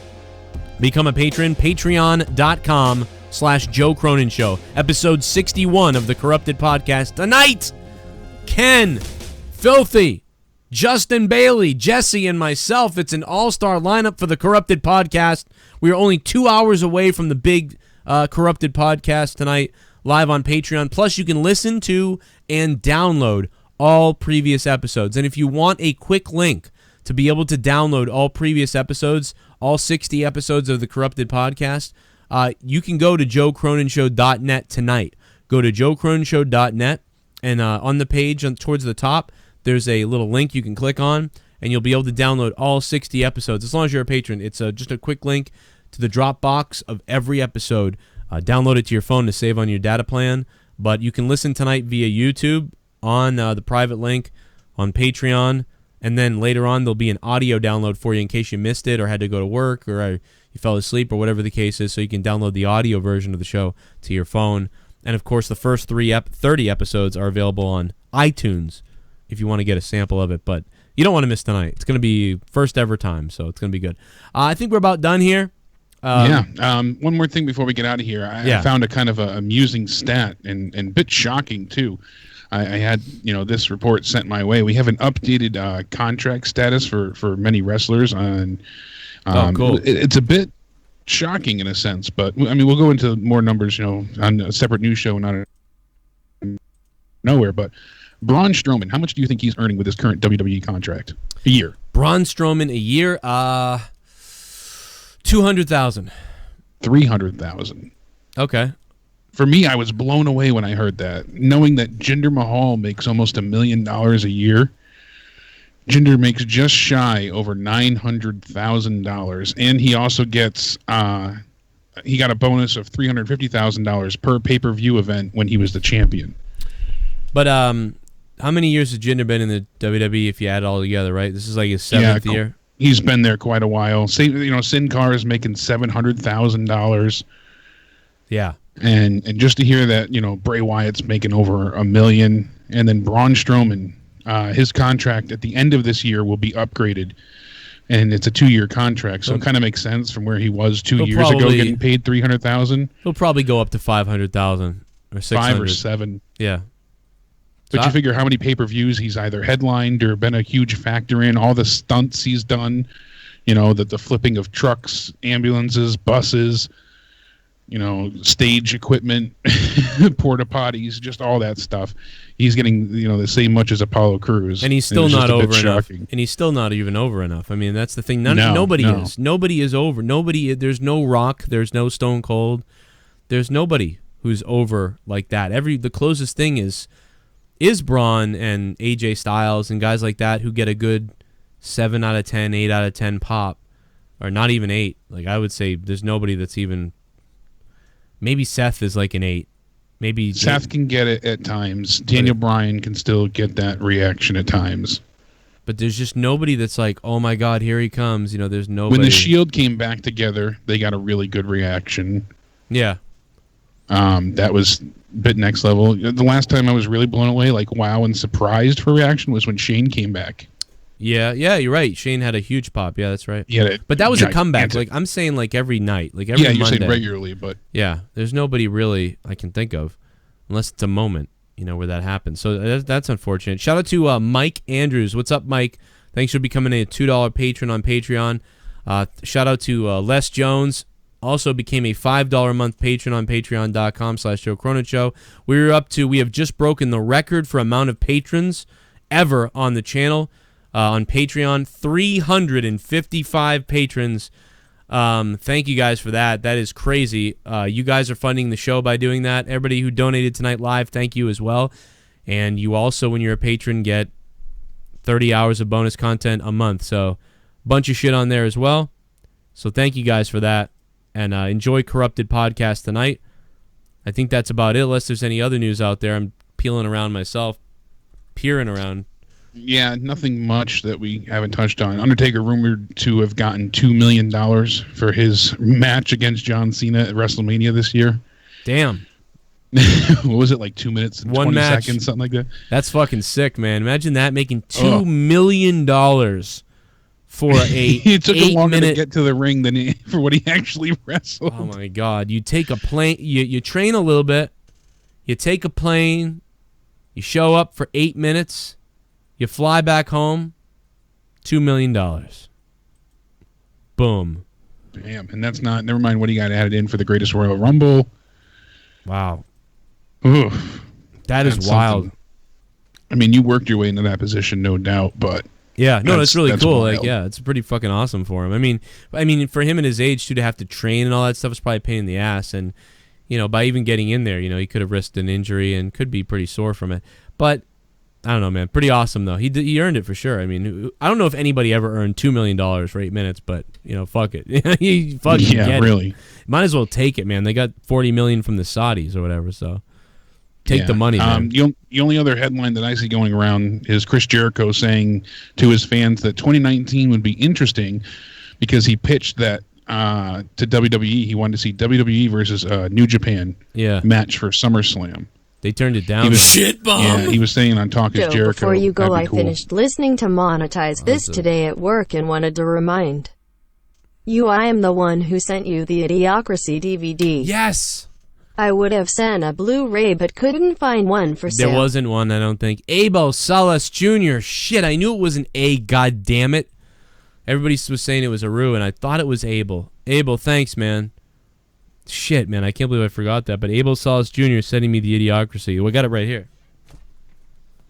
[SPEAKER 1] Become a patron. Patreon.com/Joe Cronin Show. Episode 61 of the Corrupted Podcast. Tonight, Ken, Filthy, Justin Bailey, Jesse, and myself. It's an all-star lineup for the Corrupted Podcast. We are only 2 hours away from the big Corrupted Podcast tonight, live on Patreon. Plus, you can listen to and download all previous episodes. And if you want a quick link to be able to download all previous episodes, all 60 episodes of the Corrupted Podcast, you can go to joecroninshow.net tonight. Go to joecroninshow.net, and on the page towards the top, there's a little link you can click on, and you'll be able to download all 60 episodes. As long as you're a patron, it's just a quick link to the Dropbox of every episode. Download it to your phone to save on your data plan. But you can listen tonight via YouTube on the private link on Patreon. And then later on, there'll be an audio download for you in case you missed it or had to go to work or you fell asleep or whatever the case is. So you can download the audio version of the show to your phone. And, of course, the first 30 episodes are available on iTunes if you want to get a sample of it. But you don't want to miss tonight. It's going to be first ever time, so it's going to be good. I think we're about done here.
[SPEAKER 3] One more thing before we get out of here. I found a kind of a amusing stat and a bit shocking too. I had this report sent my way. We have an updated contract status for many wrestlers on.
[SPEAKER 1] Cool.
[SPEAKER 3] It's a bit shocking in a sense, but I mean we'll go into more numbers on a separate news show not nowhere. But Braun Strowman, how much do you think he's earning with his current WWE contract a year?
[SPEAKER 1] Braun Strowman a year. 200,000.
[SPEAKER 3] 300,000.
[SPEAKER 1] Okay.
[SPEAKER 3] For me, I was blown away when I heard that, knowing that Jinder Mahal makes almost $1 million a year. Jinder makes just shy over $900,000, and he also gets he got a bonus of $350,000 per pay-per-view event when he was the champion.
[SPEAKER 1] But how many years has Jinder been in the WWE if you add it all together, right? This is like his 7th year.
[SPEAKER 3] He's been there quite a while. Sin Cara is making $700,000.
[SPEAKER 1] Yeah.
[SPEAKER 3] And just to hear that, Bray Wyatt's making over $1 million, and then Braun Strowman, his contract at the end of this year will be upgraded, and it's a 2-year contract, so it kind of makes sense from where he was 2 years ago getting paid $300,000.
[SPEAKER 1] He'll probably go up to $500,000 or $600,000.
[SPEAKER 3] 5 or 7.
[SPEAKER 1] Yeah.
[SPEAKER 3] But you figure how many pay-per-views he's either headlined or been a huge factor in, all the stunts he's done, the flipping of trucks, ambulances, buses, stage equipment, porta potties, just all that stuff. He's getting, the same much as Apollo Crews.
[SPEAKER 1] And he's still not over enough. And he's still not even over enough. I mean, that's the thing. Nobody is. Nobody is over. There's no Rock. There's no Stone Cold. There's nobody who's over like that. The closest thing is Braun and AJ Styles and guys like that who get a good 7 out of 10, 8 out of 10 pop, or not even 8. Like, I would say there's nobody that's even. Maybe Seth is like an 8. Maybe
[SPEAKER 3] Seth can get it at times. Daniel Bryan can still get that reaction at times.
[SPEAKER 1] But there's just nobody that's like, oh my God, here he comes. There's nobody.
[SPEAKER 3] When the Shield came back together, they got a really good reaction.
[SPEAKER 1] Yeah.
[SPEAKER 3] That was a bit next level. The last time I was really blown away, like wow, and surprised for reaction was when Shane came back.
[SPEAKER 1] Yeah, you're right. Shane had a huge pop. Yeah, that's right.
[SPEAKER 3] Yeah,
[SPEAKER 1] but that was a comeback. Like I'm saying, like every night, like every Monday.
[SPEAKER 3] You're saying regularly, but
[SPEAKER 1] yeah, there's nobody really I can think of, unless it's a moment, where that happens. So that's unfortunate. Shout out to Mike Andrews. What's up, Mike? Thanks for becoming a $2 patron on Patreon. Shout out to Les Jones. Also became a $5 a month patron on patreon.com/Joe Cronin Show. We have just broken the record for amount of patrons ever on the channel. On Patreon, 355 patrons. Thank you guys for that. That is crazy. You guys are funding the show by doing that. Everybody who donated tonight live, thank you as well. And you also, when you're a patron, get 30 hours of bonus content a month. So a bunch of shit on there as well. So thank you guys for that. And enjoy Corrupted Podcast tonight. I think that's about it, unless there's any other news out there. I'm peering around.
[SPEAKER 3] Yeah, nothing much that we haven't touched on. Undertaker rumored to have gotten $2 million for his match against John Cena at WrestleMania this year.
[SPEAKER 1] Damn.
[SPEAKER 3] What was it, like 2 minutes and 20 seconds, something like that?
[SPEAKER 1] That's fucking sick, man. Imagine that, making $2 million for a
[SPEAKER 3] it took him longer
[SPEAKER 1] minute...
[SPEAKER 3] to get to the ring than for what he actually wrestled.
[SPEAKER 1] Oh my God. You take a plane, you train a little bit, you take a plane, you show up for 8 minutes, you fly back home, $2 million. Boom.
[SPEAKER 3] Damn, and that's not, never mind what he got added in for the Greatest Royal Rumble.
[SPEAKER 1] Wow.
[SPEAKER 3] Oof.
[SPEAKER 1] That is wild.
[SPEAKER 3] Something. I mean, you worked your way into that position, no doubt, but...
[SPEAKER 1] Yeah, no, that's really cool.
[SPEAKER 3] Wild.
[SPEAKER 1] Like, yeah, it's pretty fucking awesome for him. I mean, for him and his age too, to have to train and all that stuff is probably a pain in the ass. And by even getting in there, he could have risked an injury and could be pretty sore from it. But I don't know, man. Pretty awesome though. He earned it for sure. I mean, I don't know if anybody ever earned $2 million for 8 minutes, but fuck it. You fucking get
[SPEAKER 3] really.
[SPEAKER 1] It. Might as well take it, man. They got $40 million from the Saudis or whatever, so. Take the money, man.
[SPEAKER 3] The only other headline that I see going around is Chris Jericho saying to his fans that 2019 would be interesting because he pitched that to WWE. He wanted to see WWE versus New Japan match for SummerSlam.
[SPEAKER 1] They turned it down.
[SPEAKER 2] ShiBUM.
[SPEAKER 3] Yeah, he was saying on Talk is Jericho.
[SPEAKER 5] Before you go, I
[SPEAKER 3] cool.
[SPEAKER 5] finished listening to Monetize This today at work and wanted to remind you I am the one who sent you the Idiocracy DVD.
[SPEAKER 1] Yes!
[SPEAKER 5] I would have sent a Blu-ray but couldn't find one for sale.
[SPEAKER 1] There wasn't one, I don't think. Abel Salas Jr. Shit, I knew it was an A, god damn it. Everybody was saying it was a Rue, and I thought it was Abel. Abel, thanks, man. Shit, man, I can't believe I forgot that. But Abel Salas Jr. sending me the Idiocracy. We got it right here.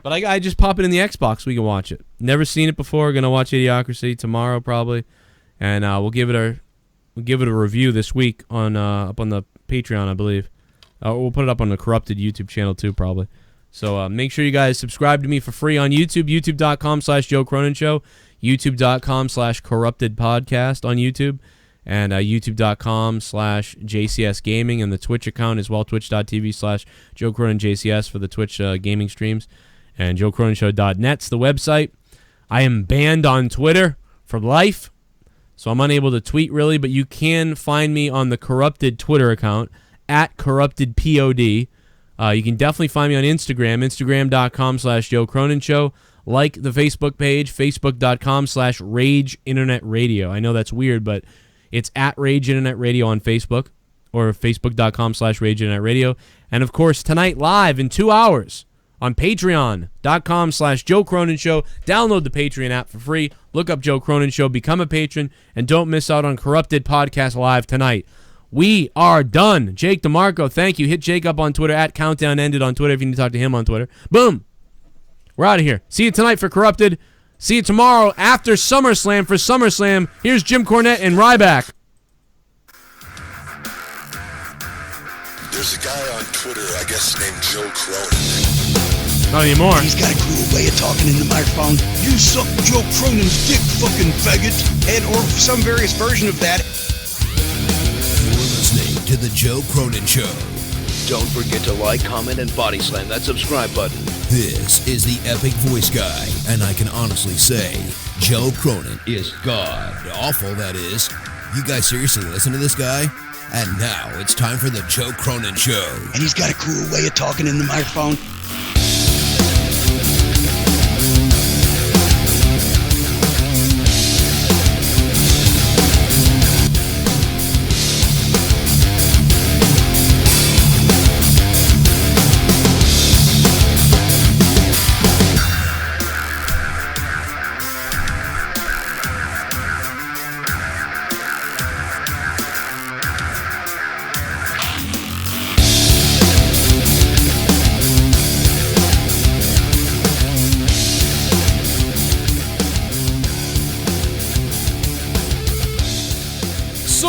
[SPEAKER 1] But I just pop it in the Xbox. We can watch it. Never seen it before. Gonna watch Idiocracy tomorrow probably, and we'll give it a review this week on up on the Patreon, I believe. We'll put it up on the Corrupted YouTube channel too, probably. So make sure you guys subscribe to me for free on YouTube, youtube.com/Joe Cronin Show, youtube.com/Corrupted Podcast on YouTube, and youtube.com/JCS Gaming, and the Twitch account as well, twitch.tv/Joe Cronin JCS for the Twitch gaming streams, and JoeCroninShow.net's the website. I am banned on Twitter for life, so I'm unable to tweet really, but you can find me on the Corrupted Twitter account, @CorruptedPOD. You can definitely find me on Instagram, instagram.com/Joe Cronin Show. Like the Facebook page, facebook.com/Rage Internet Radio. I know that's weird, but it's @Rage Internet Radio on Facebook, or facebook.com/Rage Internet Radio. And of course, tonight live in 2 hours on patreon.com/Joe Cronin Show. Download the Patreon app for free. Look up Joe Cronin Show, become a patron, and don't miss out on Corrupted Podcast Live tonight. We are done. Jake DeMarco, thank you. Hit Jake up on Twitter, @CountdownEnded on Twitter if you need to talk to him on Twitter. Boom. We're out of here. See you tonight for Corrupted. See you tomorrow after SummerSlam for SummerSlam. Here's Jim Cornette and Ryback.
[SPEAKER 6] There's a guy on Twitter, I guess, named Joe Cronin.
[SPEAKER 1] Not anymore.
[SPEAKER 11] He's got a cool way of talking in the microphone. You suck Joe Cronin's dick, fucking faggot. And or some various version of that.
[SPEAKER 2] You're listening to The Joe Cronin Show.
[SPEAKER 12] Don't forget to like, comment, and body slam that subscribe button.
[SPEAKER 2] This is the Epic Voice Guy, and I can honestly say, Joe Cronin is god awful, that is. You guys seriously listen to this guy? And now it's time for The Joe Cronin Show.
[SPEAKER 11] And he's got a cool way of talking in the microphone.
[SPEAKER 1] So